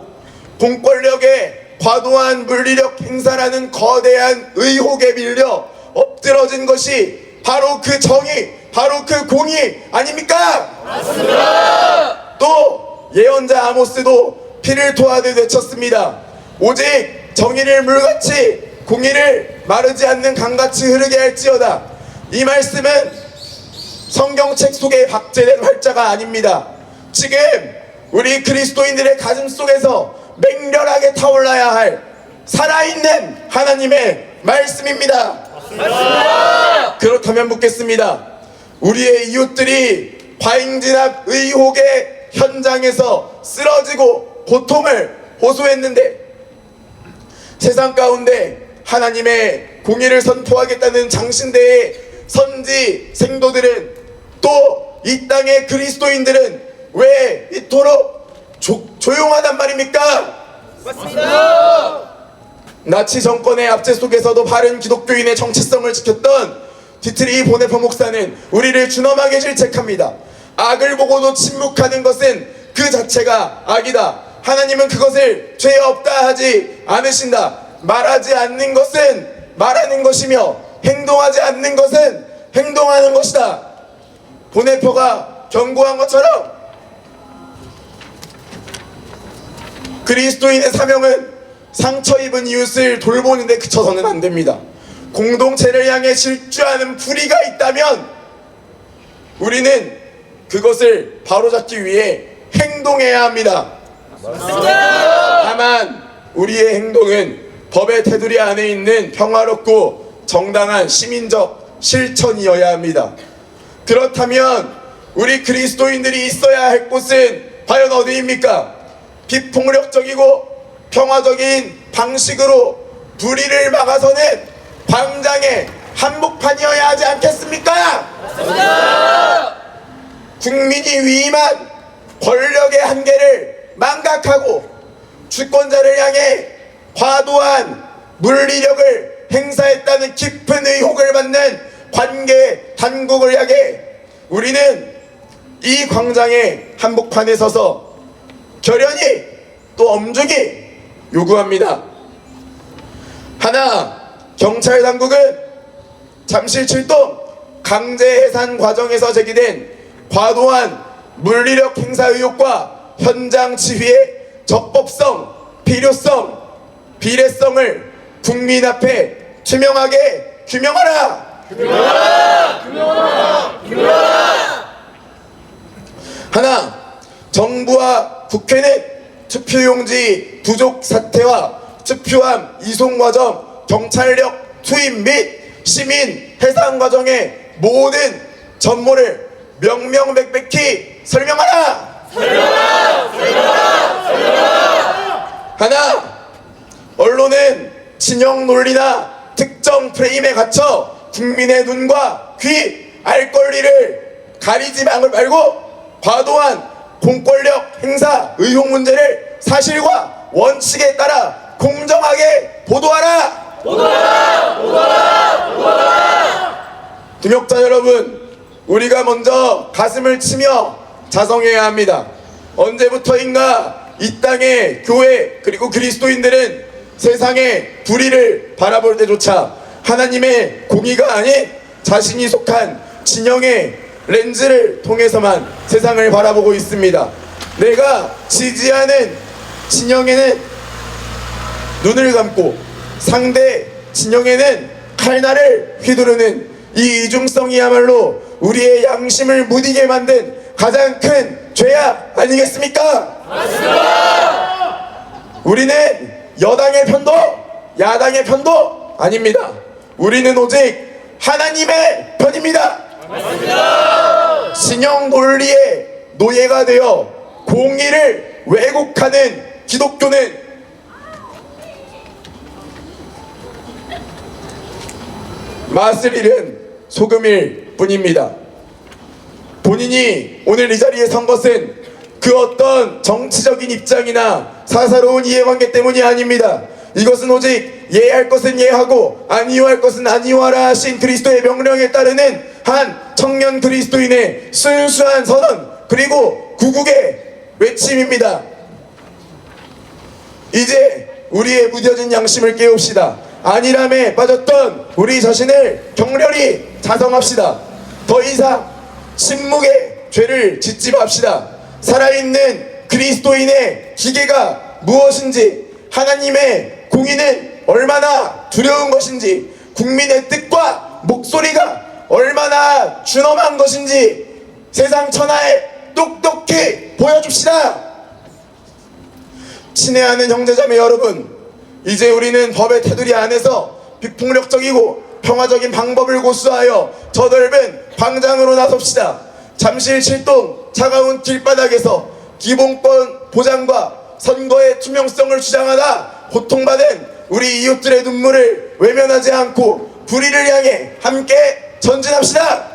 공권력의 과도한 물리력 행사라는 거대한 의혹에 밀려 엎드러진 것이 바로 그 정의, 바로 그 공의 아닙니까? 맞습니다. 또 예언자 아모스도 피를 토하듯 외쳤습니다. 오직 정의를 물같이 공의를 마르지 않는 강같이 흐르게 할지어다. 이 말씀은 성경책 속에 박제된 활자가 아닙니다. 지금 우리 그리스도인들의 가슴 속에서 맹렬하게 타올라야 할 살아있는 하나님의 말씀입니다. 맞습니다. 그렇다면 묻겠습니다. 우리의 이웃들이 과잉진압 의혹의 현장에서 쓰러지고 고통을 호소했는데 세상 가운데 하나님의 공의를 선포하겠다는 장신대의 선지 생도들은 또 이 땅의 그리스도인들은 왜 이토록 조용하단 말입니까? 맞습니다. 나치 정권의 압제 속에서도 바른 기독교인의 정체성을 지켰던 디트리 보네퍼 목사는 우리를 준엄하게 질책합니다. 악을 보고도 침묵하는 것은 그 자체가 악이다. 하나님은 그것을 죄 없다 하지 않으신다. 말하지 않는 것은 말하는 것이며 행동하지 않는 것은 행동하는 것이다. 보네퍼가 경고한 것처럼 그리스도인의 사명은 상처 입은 이웃을 돌보는 데 그쳐서는 안 됩니다. 공동체를 향해 질주하는 불의가 있다면 우리는 그것을 바로잡기 위해 행동해야 합니다. 맞습니다. 다만 우리의 행동은 법의 테두리 안에 있는 평화롭고 정당한 시민적 실천이어야 합니다. 그렇다면 우리 그리스도인들이 있어야 할 곳은 과연 어디입니까? 비폭력적이고 평화적인 방식으로 불의를 막아서는 광장의 한복판이어야 하지 않겠습니까? 맞습니다. 국민이 위임한 권력의 한계를 망각하고 주권자를 향해 과도한 물리력을 행사했다는 깊은 의혹을 받는 관계 당국을 향해 우리는 이 광장의 한복판에 서서 결연히 또 엄중히 요구합니다. 하나, 경찰 당국은 잠실 출동 강제 해산 과정에서 제기된 과도한 물리력 행사 의혹과 현장 지휘의 적법성, 필요성, 비례성을 국민 앞에 투명하게 규명하라! 하나, 정부와 국회는 투표용지 부족 사태와 투표함 이송 과정, 경찰력 투입 및 시민 해산 과정의 모든 전모를 명명백백히 설명하라! 하나, 언론은 진영 논리나 특정 프레임에 갇혀 국민의 눈과 귀, 알 권리를 가리지 말고 과도한 공권력 행사 의혹 문제를 사실과 원칙에 따라 공정하게 보도하라! 동역자 여러분, 우리가 먼저 가슴을 치며 자성해야 합니다. 언제부터인가 이 땅의 교회 그리고 그리스도인들은 세상의 불의를 바라볼 때조차 하나님의 공의가 아닌 자신이 속한 진영의 렌즈를 통해서만 세상을 바라보고 있습니다. 내가 지지하는 진영에는 눈을 감고 상대 진영에는 칼날을 휘두르는 이 이중성이야말로 우리의 양심을 무디게 만든 가장 큰 죄악 아니겠습니까? 맞습니다. 우리는 여당의 편도 야당의 편도 아닙니다. 우리는 오직 하나님의 편입니다. 신형 논리의 노예가 되어 공의를 왜곡하는 기독교는 맛을 잃은 소금일 뿐입니다. 본인이 오늘 이 자리에 선 것은 그 어떤 정치적인 입장이나 사사로운 이해관계 때문이 아닙니다. 이것은 오직 예할 것은 예하고 아니요할 것은 아니요하라 하신 그리스도의 명령에 따르는 한 청년 그리스도인의 순수한 선언, 그리고 구국의 외침입니다. 이제 우리의 무뎌진 양심을 깨웁시다. 안일함에 빠졌던 우리 자신을 격렬히 자성합시다. 더 이상 침묵의 죄를 짓지 맙시다. 살아있는 그리스도인의 기계가 무엇인지, 하나님의 공의는 얼마나 두려운 것인지, 국민의 뜻과 목소리가 얼마나 준엄한 것인지 세상 천하에 똑똑히 보여줍시다. 친애하는 형제자매 여러분, 이제 우리는 법의 테두리 안에서 비폭력적이고 평화적인 방법을 고수하여 저 넓은 광장으로 나섭시다. 잠실 7동 차가운 길바닥에서 기본권 보장과 선거의 투명성을 주장하다 고통받은 우리 이웃들의 눈물을 외면하지 않고 불의를 향해 함께 전진합시다.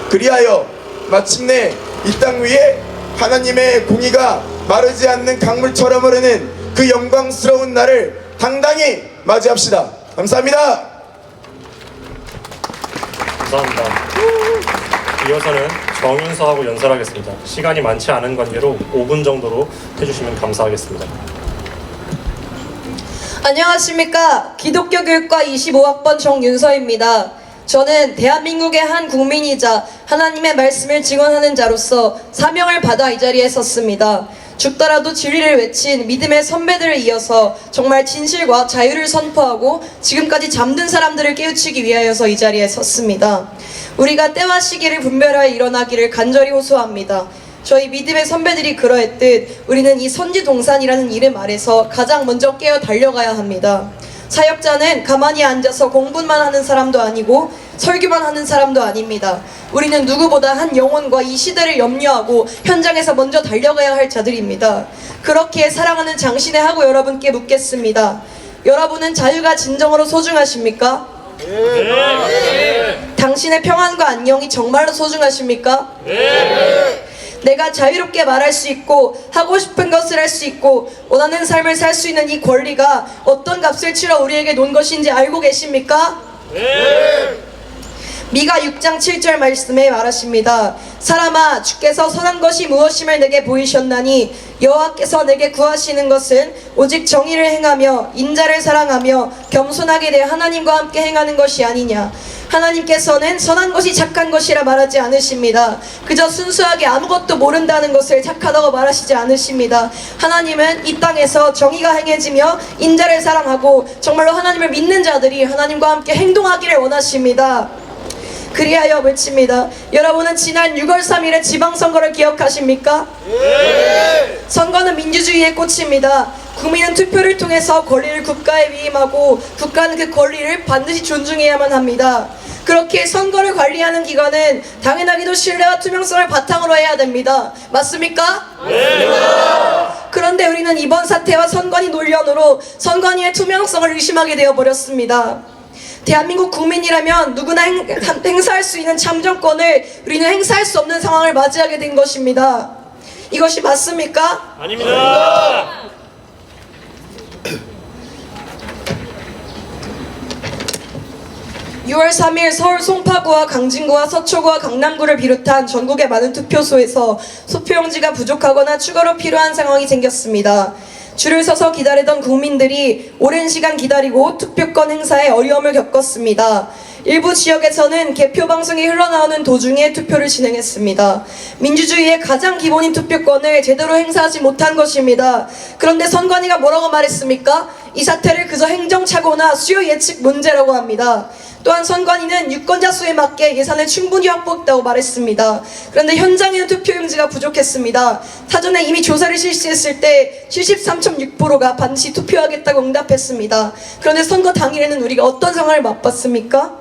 그리하여 마침내 이 땅 위에 하나님의 공의가 마르지 않는 강물처럼 흐르는 그 영광스러운 날을 당당히 맞이합시다. 감사합니다. 감사합니다. 이어서는 정윤서하고 연설하겠습니다. 시간이 많지 않은 관계로 5분 정도로 해주시면 감사하겠습니다. 안녕하십니까. 기독교 교육과 25학번 정윤서입니다. 저는 대한민국의 한 국민이자 하나님의 말씀을 증언하는 자로서 사명을 받아 이 자리에 섰습니다. 죽더라도 진리를 외친 믿음의 선배들을 이어서 정말 진실과 자유를 선포하고 지금까지 잠든 사람들을 깨우치기 위하여서 이 자리에 섰습니다. 우리가 때와 시기를 분별하여 일어나기를 간절히 호소합니다. 저희 믿음의 선배들이 그러했듯 우리는 이 선지동산이라는 이름 아래서 가장 먼저 깨어 달려가야 합니다. 사역자는 가만히 앉아서 공부만 하는 사람도 아니고 설교만 하는 사람도 아닙니다. 우리는 누구보다 한 영혼과 이 시대를 염려하고 현장에서 먼저 달려가야 할 자들입니다. 그렇게 사랑하는 장신의 하고 여러분께 묻겠습니다. 여러분은 자유가 진정으로 소중하십니까? 네. 당신의 평안과 안녕이 정말로 소중하십니까? 네. 내가 자유롭게 말할 수 있고 하고 싶은 것을 할 수 있고 원하는 삶을 살 수 있는 이 권리가 어떤 값을 치러 우리에게 놓은 것인지 알고 계십니까? 네. 미가 6장 7절 말씀에 말하십니다. 사람아, 주께서 선한 것이 무엇임을 내게 보이셨나니 여호와께서 내게 구하시는 것은 오직 정의를 행하며 인자를 사랑하며 겸손하게 내 하나님과 함께 행하는 것이 아니냐. 하나님께서는 선한 것이 착한 것이라 말하지 않으십니다. 그저 순수하게 아무것도 모른다는 것을 착하다고 말하시지 않으십니다. 하나님은 이 땅에서 정의가 행해지며 인자를 사랑하고 정말로 하나님을 믿는 자들이 하나님과 함께 행동하기를 원하십니다. 그리하여 외칩니다. 여러분은 지난 6월 3일의 지방선거를 기억하십니까? 네. 선거는 민주주의의 꽃입니다. 국민은 투표를 통해서 권리를 국가에 위임하고 국가는 그 권리를 반드시 존중해야만 합니다. 그렇게 선거를 관리하는 기관은 당연하게도 신뢰와 투명성을 바탕으로 해야 됩니다. 맞습니까? 네. 그런데 우리는 이번 사태와 선관위 논란으로 선관위의 투명성을 의심하게 되어버렸습니다. 대한민국 국민이라면 누구나 행사할 수 있는 참정권을 우리는 행사할 수 없는 상황을 맞이하게 된 것입니다. 이것이 맞습니까? 아닙니다. 6월 3일 서울 송파구와 강진구와 서초구와 강남구를 비롯한 전국의 많은 투표소에서 투표용지가 부족하거나 추가로 필요한 상황이 생겼습니다. 줄을 서서 기다리던 국민들이 오랜 시간 기다리고 투표권 행사에 어려움을 겪었습니다. 일부 지역에서는 개표 방송이 흘러나오는 도중에 투표를 진행했습니다. 민주주의의 가장 기본인 투표권을 제대로 행사하지 못한 것입니다. 그런데 선관위가 뭐라고 말했습니까? 이 사태를 그저 행정착오나 수요 예측 문제라고 합니다. 또한 선관위는 유권자 수에 맞게 예산을 충분히 확보했다고 말했습니다. 그런데 현장에는 투표용지가 부족했습니다. 사전에 이미 조사를 실시했을 때 73.6%가 반드시 투표하겠다고 응답했습니다. 그런데 선거 당일에는 우리가 어떤 상황을 맛봤습니까?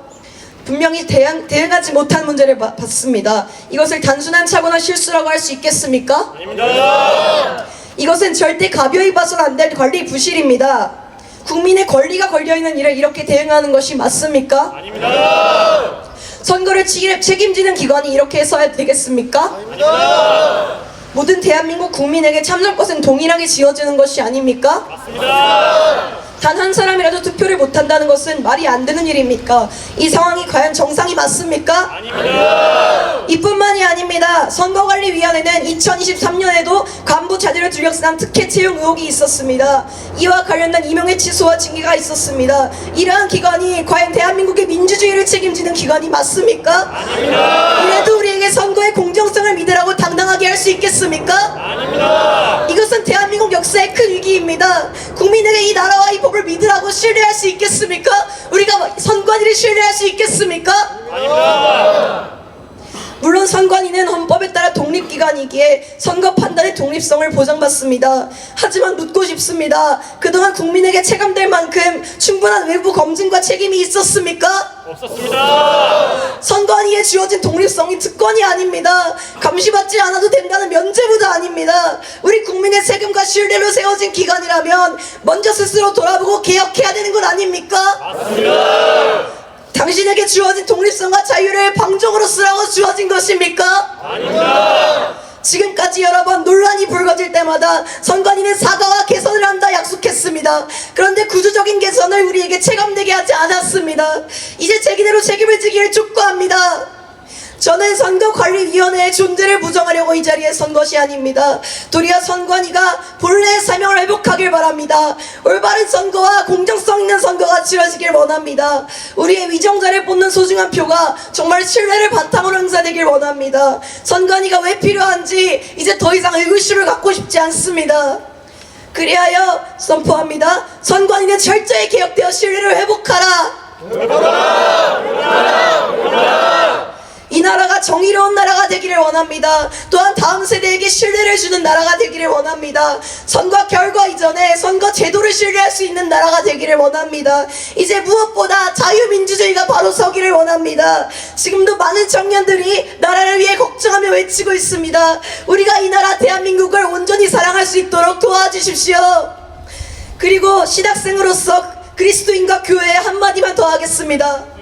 분명히 대응하지 못한 문제를 봤습니다. 이것을 단순한 착오나 실수라고 할 수 있겠습니까? 아닙니다. 이것은 절대 가벼이 봐서는 안 될 관리 부실입니다. 국민의 권리가 걸려있는 일을 이렇게 대응하는 것이 맞습니까? 아닙니다. 선거를 책임지는 기관이 이렇게 해서야 되겠습니까? 아닙니다. 모든 대한민국 국민에게 참정권은 동일하게 지어지는 것이 아닙니까? 맞습니다. 단 한 사람이라도 투표를 못한다는 것은 말이 안 되는 일입니까? 이 상황이 과연 정상이 맞습니까? 아닙니다. 이뿐만이 아닙니다. 선거관리위원회는 2023년에도 간부 자리를 둘러싼 특혜 채용 의혹이 있었습니다. 이와 관련된 임용의 취소와 징계가 있었습니다. 이러한 기관이 과연 대한민국의 민주주의를 책임지는 기관이 맞습니까? 아닙니다. 이래도 우리에게 선거의 공정성을 믿으라고 당당하게 할 수 있겠습니까? 아닙니다. 이것은 대한민국 역사의 큰 위기입니다. 국민에게 이 나라와 이 법을 믿으라고 신뢰할 수 있겠습니까? 우리가 선관위를 신뢰할 수 있겠습니까? 아닙니다. 물론 선관위는 헌법에 따라 독립기관이기에 선거 판단의 독립성을 보장받습니다. 하지만 묻고 싶습니다. 그동안 국민에게 체감될 만큼 충분한 외부 검증과 책임이 있었습니까? 없었습니다. 선관위에 주어진 독립성이 특권이 아닙니다. 감시받지 않아도 된다는 면죄부도 아닙니다. 우리 국민의 세금과 신뢰로 세워진 기관이라면 먼저 스스로 돌아보고 개혁해야 되는 것 아닙니까? 맞습니다. 당신에게 주어진 독립성과 자유를 방종으로 쓰라고 주어진 것입니까? 아닙니다. 지금까지 여러 번 논란이 불거질 때마다 선관위는 사과와 개선을 한다 약속했습니다. 그런데 구조적인 개선을 우리에게 체감되게 하지 않았습니다. 이제 제기대로 책임을 지기를 촉구합니다. 저는 선거관리위원회의 존재를 부정하려고 이 자리에 선 것이 아닙니다. 도리어 선관위가 본래의 사명을 회복하길 바랍니다. 올바른 선거와 공정성 있는 선거가 치러지길 원합니다. 우리의 위정자를 뽑는 소중한 표가 정말 신뢰를 바탕으로 행사되길 원합니다. 선관위가 왜 필요한지 이제 더 이상 의구심을 갖고 싶지 않습니다. 그리하여 선포합니다. 선관위는 철저히 개혁되어 신뢰를 회복하라. 이 나라가 정의로운 나라가 되기를 원합니다. 또한 다음 세대에게 신뢰를 주는 나라가 되기를 원합니다. 선거 결과 이전에 선거 제도를 신뢰할 수 있는 나라가 되기를 원합니다. 이제 무엇보다 자유민주주의가 바로 서기를 원합니다. 지금도 많은 청년들이 나라를 위해 걱정하며 외치고 있습니다. 우리가 이 나라 대한민국을 온전히 사랑할 수 있도록 도와주십시오. 그리고 신학생으로서 그리스도인과 교회에 한마디만 더 하겠습니다.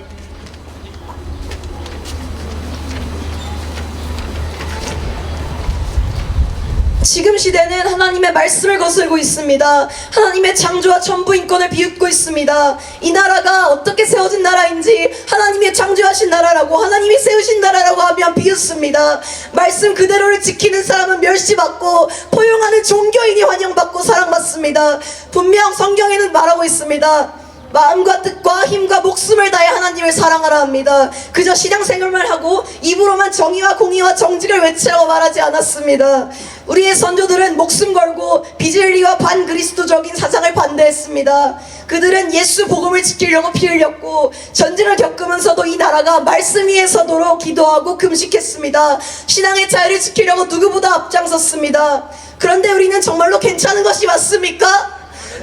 지금 시대는 하나님의 말씀을 거슬고 있습니다. 하나님의 창조와 천부 인권을 비웃고 있습니다. 이 나라가 어떻게 세워진 나라인지 하나님이 창조하신 나라라고 하나님이 세우신 나라라고 하면 비웃습니다. 말씀 그대로를 지키는 사람은 멸시받고 포용하는 종교인이 환영받고 사랑받습니다. 분명 성경에는 말하고 있습니다. 마음과 뜻과 힘과 목숨을 다해 하나님을 사랑하라 합니다. 그저 신앙생활만 하고 입으로만 정의와 공의와 정직을 외치라고 말하지 않았습니다. 우리의 선조들은 목숨 걸고 비진리와 반그리스도적인 사상을 반대했습니다. 그들은 예수 복음을 지키려고 피 흘렸고 전쟁을 겪으면서도 이 나라가 말씀 위에 서도록 기도하고 금식했습니다. 신앙의 자유를 지키려고 누구보다 앞장섰습니다. 그런데 우리는 정말로 괜찮은 것이 맞습니까?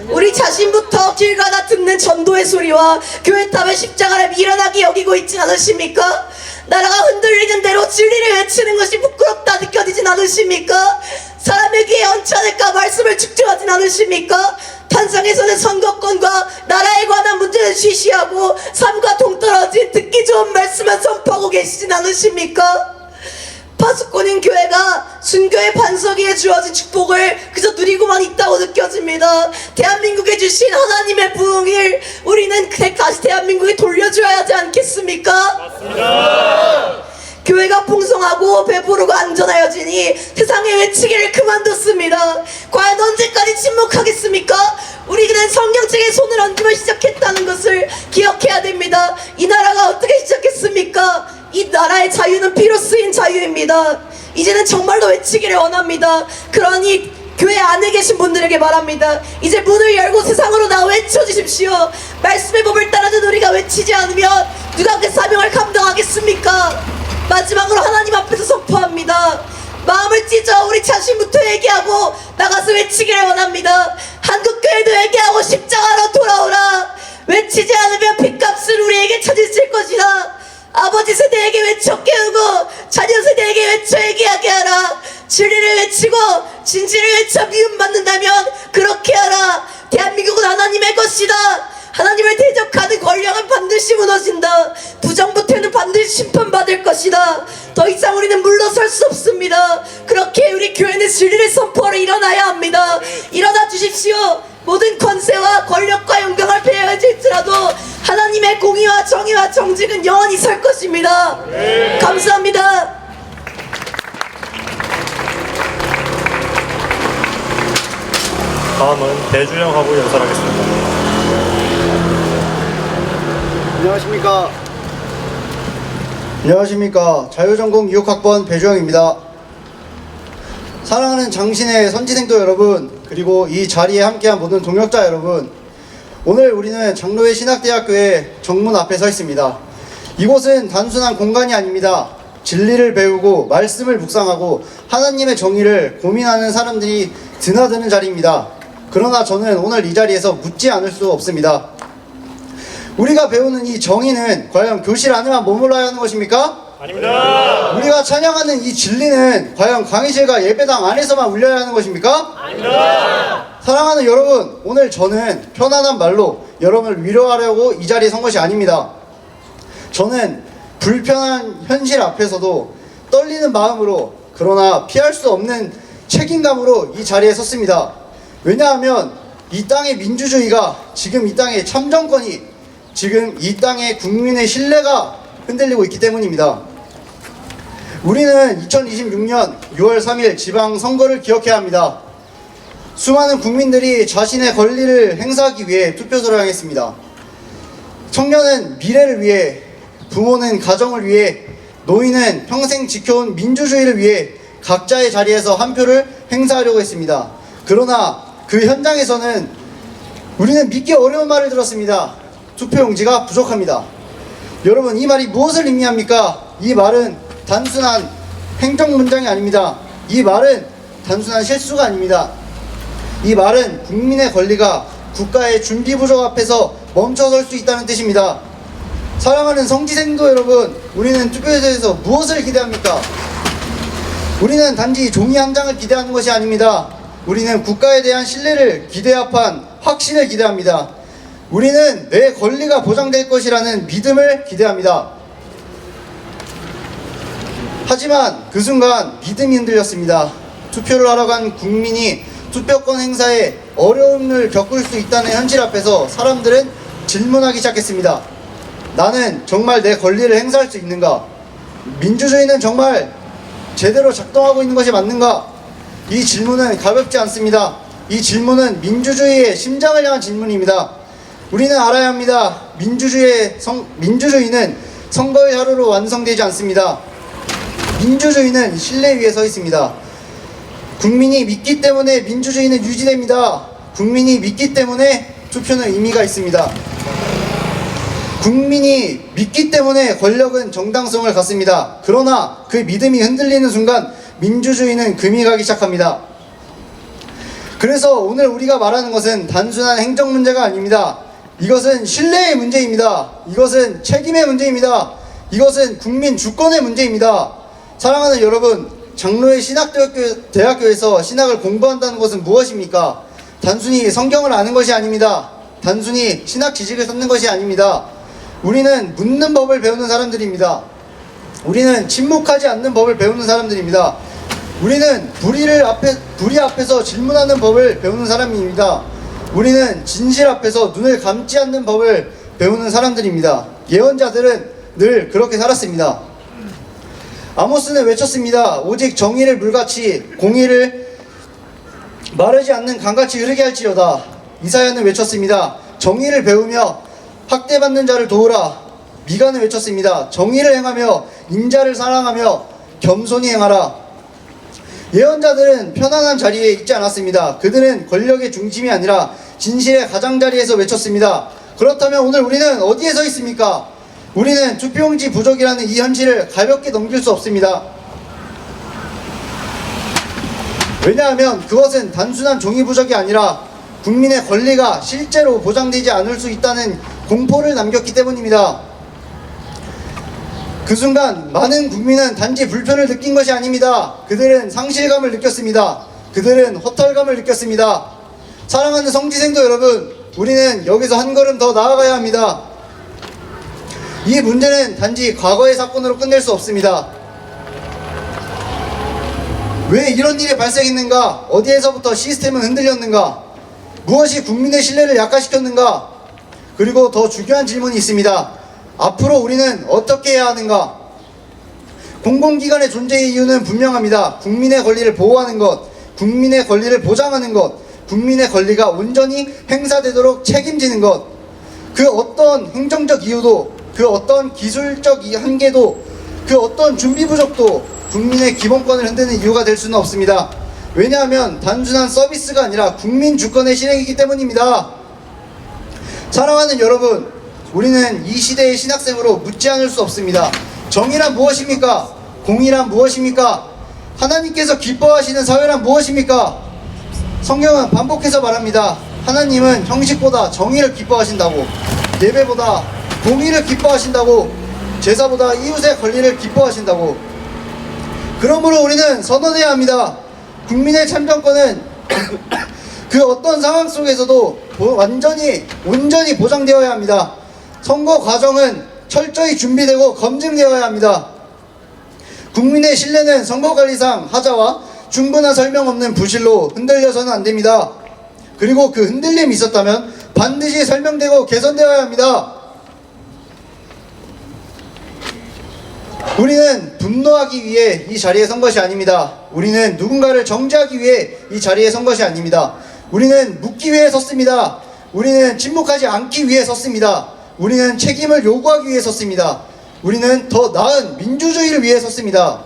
우리 자신부터 길 가다 듣는 전도의 소리와 교회탑의 십자가를 미련하게 여기고 있진 않으십니까? 나라가 흔들리는 대로 진리를 외치는 것이 부끄럽다 느껴지진 않으십니까? 사람의 귀에 얹지 않을까 말씀을 축적하진 않으십니까? 탄상에서는 선거권과 나라에 관한 문제를 쉬쉬하고 삶과 동떨어진 듣기 좋은 말씀만 선포하고 계시진 않으십니까? 파수꾼인 교회가 순교의 반석 위에 주어진 축복을 그저 누리고만 있다고 느껴집니다. 대한민국에 주신 하나님의 부흥을 우리는 다시 대한민국에 돌려줘야 하지 않겠습니까? 맞습니다. 교회가 풍성하고 배부르고 안전하여지니 세상에 외치기를 그만뒀습니다. 과연 언제까지 침묵하겠습니까? 우리는 성경책에 손을 얹으며 시작했다는 것을 기억해야 됩니다. 이 나라가 어떻게 시작했습니까? 이 나라의 자유는 피로 쓰인 자유입니다. 이제는 정말로 외치기를 원합니다. 그러니 교회 안에 계신 분들에게 말합니다. 이제 문을 열고 세상으로 나와 외쳐주십시오. 말씀의 법을 따르는 우리가 외치지 않으면 누가 그 사명을 감당하겠습니까? 마지막으로 하나님 앞에서 선포합니다. 마음을 찢어 우리 자신부터 얘기하고 나가서 외치기를 원합니다. 한국교회도 얘기하고 십자가로 돌아오라. 외치지 않으면 핏값을 우리에게 찾으실 것이다. 아버지 세대에게 외쳐 깨우고 자녀 세대에게 외쳐 얘기하게 하라. 진리를 외치고 진실을 외쳐 미움받는다면 그렇게 하라. 대한민국은 하나님의 것이다. 하나님을 대적하는 권력은 반드시 무너진다. 부정부패는 반드시 심판받을 것이다. 더 이상 우리는 물러설 수 없습니다. 그렇게 우리 교회는 진리를 선포하러 일어나야 합니다. 일어나 주십시오. 모든 권세와 권력과 영광을 배워질지라도 하나님의 공의와 정의와 정직은 영원히 설 것입니다. 감사합니다. 다음은 배주영하고 연설하겠습니다. 안녕하십니까. 안녕하십니까. 자유전공 26학번 배주영입니다. 사랑하는 장신의 선지생도 여러분, 그리고 이 자리에 함께한 모든 동역자 여러분, 오늘 우리는 장로회 신학대학교의 정문 앞에 서 있습니다. 이곳은 단순한 공간이 아닙니다. 진리를 배우고 말씀을 묵상하고 하나님의 정의를 고민하는 사람들이 드나드는 자리입니다. 그러나 저는 오늘 이 자리에서 묻지 않을 수 없습니다. 우리가 배우는 이 정의는 과연 교실 안에만 머물러야 하는 것입니까? 아닙니다. 우리가 찬양하는 이 진리는 과연 강의실과 예배당 안에서만 울려야 하는 것입니까? 아닙니다. 사랑하는 여러분, 오늘 저는 편안한 말로 여러분을 위로하려고 이 자리에 선 것이 아닙니다. 저는 불편한 현실 앞에서도 떨리는 마음으로, 그러나 피할 수 없는 책임감으로 이 자리에 섰습니다. 왜냐하면 이 땅의 민주주의가, 지금 이 땅의 참정권이, 지금 이 땅의 국민의 신뢰가 흔들리고 있기 때문입니다. 우리는 2026년 6월 3일 지방선거를 기억해야 합니다. 수많은 국민들이 자신의 권리를 행사하기 위해 투표소를 향했습니다. 청년은 미래를 위해, 부모는 가정을 위해, 노인은 평생 지켜온 민주주의를 위해 각자의 자리에서 한 표를 행사하려고 했습니다. 그러나 그 현장에서는 우리는 믿기 어려운 말을 들었습니다. 투표용지가 부족합니다. 여러분, 이 말이 무엇을 의미합니까? 이 말은 단순한 행정문장이 아닙니다. 이 말은 단순한 실수가 아닙니다. 이 말은 국민의 권리가 국가의 준비 부족 앞에서 멈춰설 수 있다는 뜻입니다. 사랑하는 성지생도 여러분, 우리는 투표소에서 무엇을 기대합니까? 우리는 단지 종이 한 장을 기대하는 것이 아닙니다. 우리는 국가에 대한 신뢰를 기대합한 확신을 기대합니다. 우리는 내 권리가 보장될 것이라는 믿음을 기대합니다. 하지만 그 순간 믿음이 흔들렸습니다. 투표를 하러 간 국민이 투표권 행사에 어려움을 겪을 수 있다는 현실 앞에서 사람들은 질문하기 시작했습니다. 나는 정말 내 권리를 행사할 수 있는가? 민주주의는 정말 제대로 작동하고 있는 것이 맞는가? 이 질문은 가볍지 않습니다. 이 질문은 민주주의의 심장을 향한 질문입니다. 우리는 알아야 합니다. 민주주의는 선거의 하루로 완성되지 않습니다. 민주주의는 신뢰 위에 서 있습니다. 국민이 믿기 때문에 민주주의는 유지됩니다. 국민이 믿기 때문에 투표는 의미가 있습니다. 국민이 믿기 때문에 권력은 정당성을 갖습니다. 그러나 그 믿음이 흔들리는 순간 민주주의는 금이 가기 시작합니다. 그래서 오늘 우리가 말하는 것은 단순한 행정 문제가 아닙니다. 이것은 신뢰의 문제입니다. 이것은 책임의 문제입니다. 이것은 국민 주권의 문제입니다. 사랑하는 여러분, 장로회 신학대학교에서 신학을 공부한다는 것은 무엇입니까? 단순히 성경을 아는 것이 아닙니다. 단순히 신학 지식을 쌓는 것이 아닙니다. 우리는 묻는 법을 배우는 사람들입니다. 우리는 침묵하지 않는 법을 배우는 사람들입니다. 우리는 불의 앞에서 질문하는 법을 배우는 사람입니다. 우리는 진실 앞에서 눈을 감지 않는 법을 배우는 사람들입니다. 예언자들은 늘 그렇게 살았습니다. 아모스는 외쳤습니다. 오직 정의를 물같이, 공의를 마르지 않는 강같이 흐르게 할지어다. 이사야는 외쳤습니다. 정의를 배우며 학대받는 자를 도우라. 미가는 외쳤습니다. 정의를 행하며 인자를 사랑하며 겸손히 행하라. 예언자들은 편안한 자리에 있지 않았습니다. 그들은 권력의 중심이 아니라 진실의 가장자리에서 외쳤습니다. 그렇다면 오늘 우리는 어디에 서 있습니까? 우리는 투표용지 부족이라는 이 현실을 가볍게 넘길 수 없습니다. 왜냐하면 그것은 단순한 종이 부족이 아니라 국민의 권리가 실제로 보장되지 않을 수 있다는 공포를 남겼기 때문입니다. 그 순간 많은 국민은 단지 불편을 느낀 것이 아닙니다. 그들은 상실감을 느꼈습니다. 그들은 허탈감을 느꼈습니다. 사랑하는 성지생도 여러분, 우리는 여기서 한 걸음 더 나아가야 합니다. 이 문제는 단지 과거의 사건으로 끝낼 수 없습니다. 왜 이런 일이 발생했는가? 어디에서부터 시스템은 흔들렸는가? 무엇이 국민의 신뢰를 약화시켰는가? 그리고 더 중요한 질문이 있습니다. 앞으로 우리는 어떻게 해야 하는가? 공공기관의 존재의 이유는 분명합니다. 국민의 권리를 보호하는 것, 국민의 권리를 보장하는 것, 국민의 권리가 온전히 행사되도록 책임지는 것. 그 어떤 행정적 이유도, 그 어떤 기술적 한계도, 그 어떤 준비 부족도 국민의 기본권을 흔드는 이유가 될 수는 없습니다. 왜냐하면 단순한 서비스가 아니라 국민 주권의 실행이기 때문입니다. 사랑하는 여러분, 우리는 이 시대의 신학생으로 묻지 않을 수 없습니다. 정의란 무엇입니까? 공의란 무엇입니까? 하나님께서 기뻐하시는 사회란 무엇입니까? 성경은 반복해서 말합니다. 하나님은 형식보다 정의를 기뻐하신다고, 예배보다 공의를 기뻐하신다고, 제사보다 이웃의 권리를 기뻐하신다고. 그러므로 우리는 선언해야 합니다. 국민의 참정권은 그 어떤 상황 속에서도 온전히 보장되어야 합니다. 선거 과정은 철저히 준비되고 검증되어야 합니다. 국민의 신뢰는 선거관리상 하자와 충분한 설명 없는 부실로 흔들려서는 안 됩니다. 그리고 그 흔들림이 있었다면 반드시 설명되고 개선되어야 합니다. 우리는 분노하기 위해 이 자리에 선 것이 아닙니다. 우리는 누군가를 정죄하기 위해 이 자리에 선 것이 아닙니다. 우리는 묻기 위해 섰습니다. 우리는 침묵하지 않기 위해 섰습니다. 우리는 책임을 요구하기 위해 섰습니다. 우리는 더 나은 민주주의를 위해 섰습니다.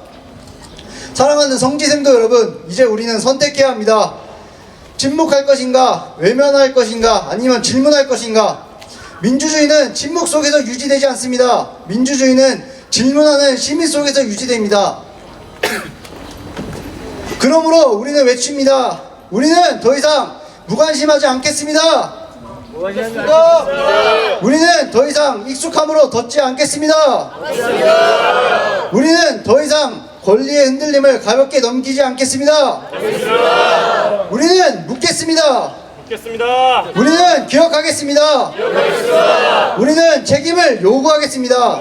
사랑하는 성지생도 여러분, 이제 우리는 선택해야 합니다. 침묵할 것인가, 외면할 것인가, 아니면 질문할 것인가. 민주주의는 침묵 속에서 유지되지 않습니다. 민주주의는 질문하는 시민 속에서 유지됩니다. 그러므로 우리는 외칩니다. 우리는 더 이상 무관심하지 않겠습니다. 우리는 더 이상 익숙함으로 덮지 않겠습니다. 우리는 더 이상 권리의 흔들림을 가볍게 넘기지 않겠습니다. 우리는 묻겠습니다. 우리는 기억하겠습니다. 우리는 책임을 요구하겠습니다.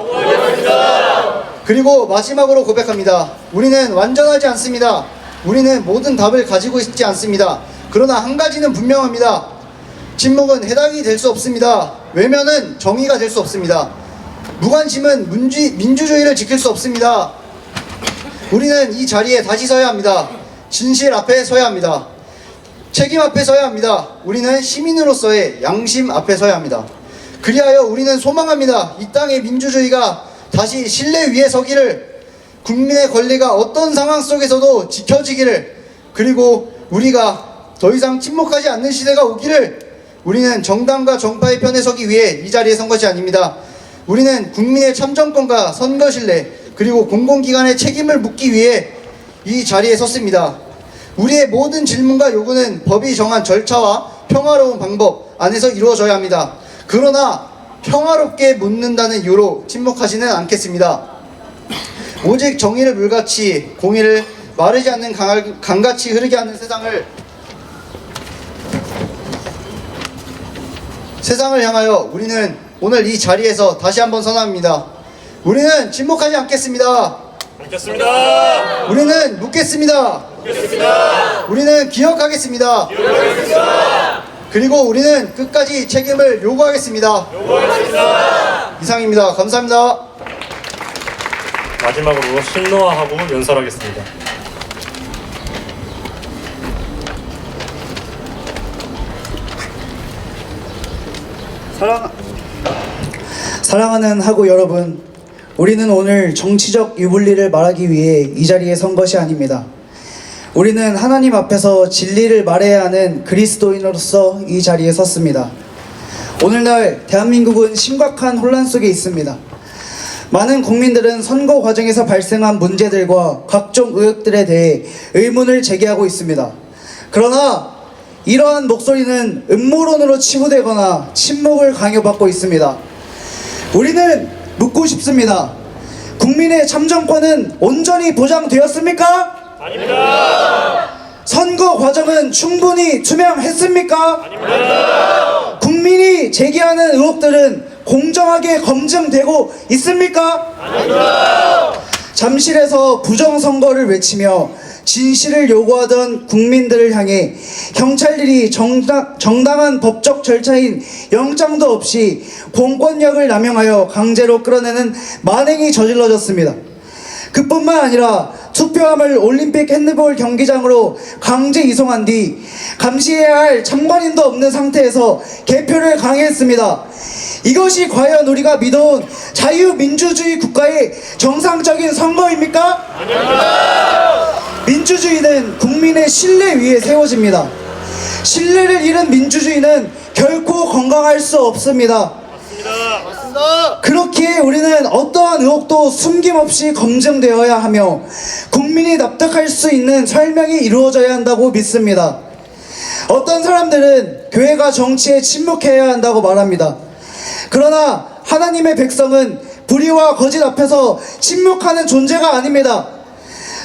그리고 마지막으로 고백합니다. 우리는 완전하지 않습니다. 우리는 모든 답을 가지고 있지 않습니다. 그러나 한 가지는 분명합니다. 침묵은 해답이 될 수 없습니다. 외면은 정의가 될 수 없습니다. 무관심은 민주주의를 지킬 수 없습니다. 우리는 이 자리에 다시 서야 합니다. 진실 앞에 서야 합니다. 책임 앞에 서야 합니다. 우리는 시민으로서의 양심 앞에 서야 합니다. 그리하여 우리는 소망합니다. 이 땅의 민주주의가 다시 신뢰 위에 서기를, 국민의 권리가 어떤 상황 속에서도 지켜지기를, 그리고 우리가 더 이상 침묵하지 않는 시대가 오기를. 우리는 정당과 정파의 편에 서기 위해 이 자리에 선 것이 아닙니다. 우리는 국민의 참정권과 선거 신뢰, 그리고 공공기관의 책임을 묻기 위해 이 자리에 섰습니다. 우리의 모든 질문과 요구는 법이 정한 절차와 평화로운 방법 안에서 이루어져야 합니다. 그러나 평화롭게 묻는다는 이유로 침묵하지는 않겠습니다. 오직 정의를 물같이, 공의를 마르지 않는 강같이 흐르게 하는 세상을 향하여 우리는 오늘 이 자리에서 다시 한번 선언합니다. 우리는 침묵하지 않겠습니다. 우리는 묻겠습니다. 우리는 기억하겠습니다. 그리고 우리는 끝까지 책임을 요구하겠습니다. 이상입니다. 감사합니다. 마지막으로 신노하고 연설하겠습니다. 사랑하는 하고 여러분, 우리는 오늘 정치적 유불리를 말하기 위해 이 자리에 선 것이 아닙니다. 우리는 하나님 앞에서 진리를 말해야 하는 그리스도인으로서 이 자리에 섰습니다. 오늘날 대한민국은 심각한 혼란 속에 있습니다. 많은 국민들은 선거 과정에서 발생한 문제들과 각종 의혹들에 대해 의문을 제기하고 있습니다. 그러나 이러한 목소리는 음모론으로 치부되거나 침묵을 강요받고 있습니다. 우리는 묻고 싶습니다. 국민의 참정권은 온전히 보장되었습니까? 아닙니다. 선거 과정은 충분히 투명했습니까? 아닙니다. 국민이 제기하는 의혹들은 공정하게 검증되고 있습니까? 아닙니다. 잠실에서 부정선거를 외치며 진실을 요구하던 국민들을 향해 경찰들이 정당한 법적 절차인 영장도 없이 공권력을 남용하여 강제로 끌어내는 만행이 저질러졌습니다. 그뿐만 아니라 투표함을 올림픽 핸드볼 경기장으로 강제 이송한 뒤 감시해야 할 참관인도 없는 상태에서 개표를 강행했습니다. 이것이 과연 우리가 믿어온 자유민주주의 국가의 정상적인 선거입니까? 아닙니다. 민주주의는 국민의 신뢰 위에 세워집니다. 신뢰를 잃은 민주주의는 결코 건강할 수 없습니다. 맞습니다. 그렇기에 우리는 어떠한 의혹도 숨김없이 검증되어야 하며 국민이 납득할 수 있는 설명이 이루어져야 한다고 믿습니다. 어떤 사람들은 교회가 정치에 침묵해야 한다고 말합니다. 그러나 하나님의 백성은 불의와 거짓 앞에서 침묵하는 존재가 아닙니다.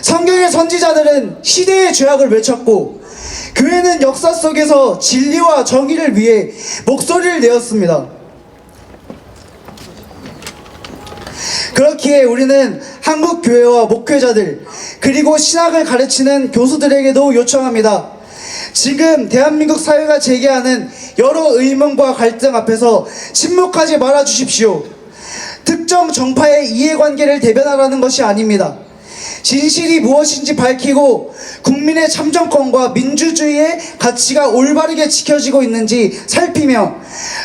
성경의 선지자들은 시대의 죄악을 외쳤고 교회는 역사 속에서 진리와 정의를 위해 목소리를 내었습니다. 그렇기에 우리는 한국 교회와 목회자들 그리고 신학을 가르치는 교수들에게도 요청합니다. 지금 대한민국 사회가 제기하는 여러 의문과 갈등 앞에서 침묵하지 말아 주십시오. 특정 정파의 이해관계를 대변하라는 것이 아닙니다. 진실이 무엇인지 밝히고 국민의 참정권과 민주주의의 가치가 올바르게 지켜지고 있는지 살피며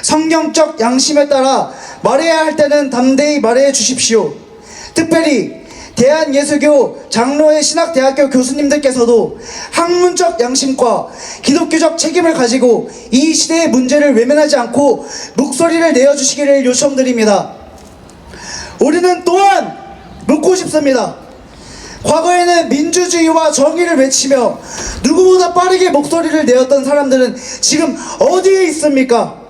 성경적 양심에 따라 말해야 할 때는 담대히 말해 주십시오. 특별히 대한예수교 장로회 신학대학교 교수님들께서도 학문적 양심과 기독교적 책임을 가지고 이 시대의 문제를 외면하지 않고 목소리를 내어주시기를 요청드립니다. 우리는 또한 묻고 싶습니다. 과거에는 민주주의와 정의를 외치며 누구보다 빠르게 목소리를 내었던 사람들은 지금 어디에 있습니까?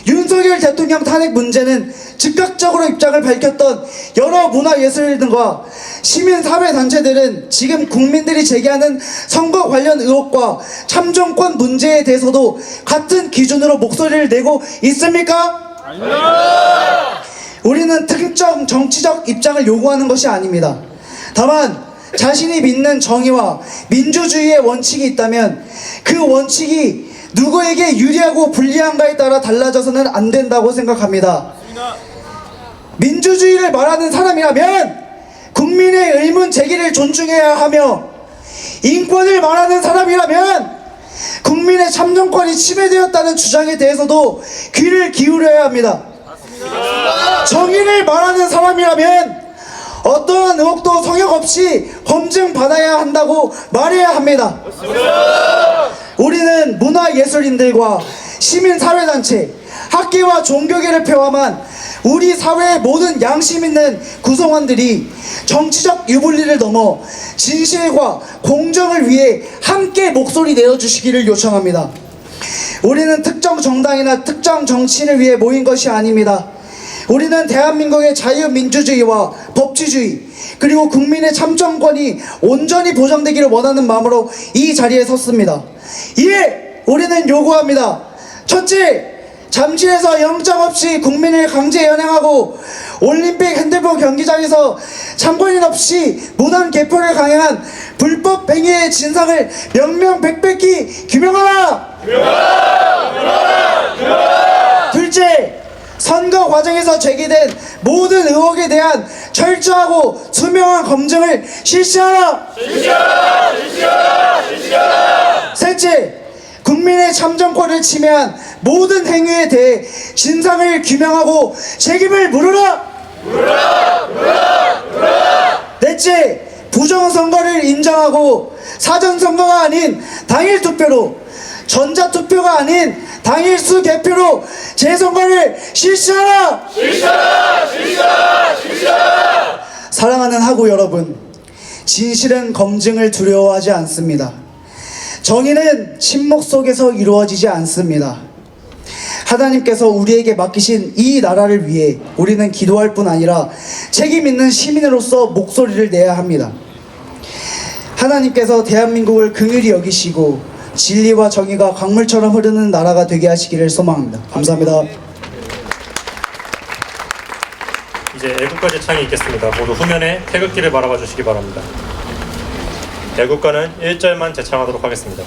윤석열 대통령 탄핵 문제는 즉각적으로 입장을 밝혔던 여러 문화예술인과 시민사회단체들은 지금 국민들이 제기하는 선거 관련 의혹과 참정권 문제에 대해서도 같은 기준으로 목소리를 내고 있습니까? 아닙니다. 우리는 특정 정치적 입장을 요구하는 것이 아닙니다. 다만 자신이 믿는 정의와 민주주의의 원칙이 있다면 그 원칙이 누구에게 유리하고 불리한가에 따라 달라져서는 안 된다고 생각합니다. 민주주의를 말하는 사람이라면 국민의 의문 제기를 존중해야 하며 인권을 말하는 사람이라면 국민의 참정권이 침해되었다는 주장에 대해서도 귀를 기울여야 합니다. 정의를 말하는 사람이라면 어떠한 의혹도 성역 없이 검증받아야 한다고 말해야 합니다. 우리는 문화예술인들과 시민사회단체, 학계와 종교계를 포함한 우리 사회의 모든 양심 있는 구성원들이 정치적 유불리를 넘어 진실과 공정을 위해 함께 목소리 내어주시기를 요청합니다. 우리는 특정 정당이나 특정 정치인을 위해 모인 것이 아닙니다. 우리는 대한민국의 자유민주주의와 법치주의 그리고 국민의 참정권이 온전히 보장되기를 원하는 마음으로 이 자리에 섰습니다. 이에 우리는 요구합니다. 첫째, 잠실에서 영장 없이 국민을 강제 연행하고 올림픽 핸드볼 경기장에서 참관인 없이 무단 개표를 강행한 불법 행위의 진상을 명명백백히 규명하라! 둘째, 선거 과정에서 제기된 모든 의혹에 대한 철저하고 투명한 검증을 실시하라! 셋째, 국민의 참정권을 침해한 모든 행위에 대해 진상을 규명하고 책임을 물으라! 넷째, 부정선거를 인정하고 사전선거가 아닌 당일 투표로, 전자투표가 아닌 당일 수개표로 재선거를 실시하라! 사랑하는 하고 여러분, 진실은 검증을 두려워하지 않습니다. 정의는 침묵 속에서 이루어지지 않습니다. 하나님께서 우리에게 맡기신 이 나라를 위해 우리는 기도할 뿐 아니라 책임 있는 시민으로서 목소리를 내야 합니다. 하나님께서 대한민국을 긍휼히 여기시고 진리와 정의가 강물처럼 흐르는 나라가 되게 하시기를 소망합니다. 감사합니다. 이제 애국가 제창이 있겠습니다. 모두 후면에 태극기를 바라봐 주시기 바랍니다. 애국가는 1절만 제창하도록 하겠습니다.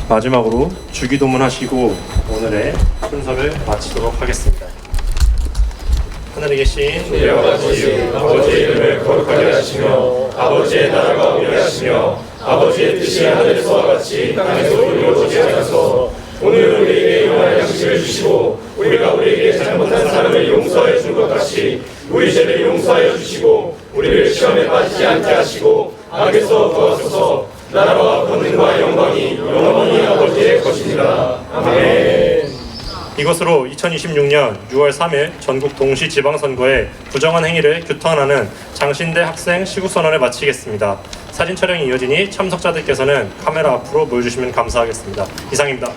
마지막으로 주기도문 하시고 오늘의 순서를 마치도록 하겠습니다. 하늘에 계신 우리 아버지의 이름을 거룩하게 하시며 아버지의 나라가 오게 하시며 아버지의 뜻이 하늘에서와 같이 땅에서도 이루어지게 하소서. 오늘 우리에게 일용할 양식을 주시고 우리가 우리에게 잘못한 사람을 용서해 준 것 같이 우리 죄를 용서하여 주시고 우리를 시험에 빠지지 않게 하시고 악에서 구하소서. 나라와 권능과 영광이 영원히 아버지의 것이니라. 아멘. 이것으로 2026년 6월 3일 전국 동시 지방선거에 부정한 행위를 규탄하는 장신대 학생 시국선언을 마치겠습니다. 사진 촬영이 이어지니 참석자들께서는 카메라 앞으로 모여주시면 감사하겠습니다. 이상입니다.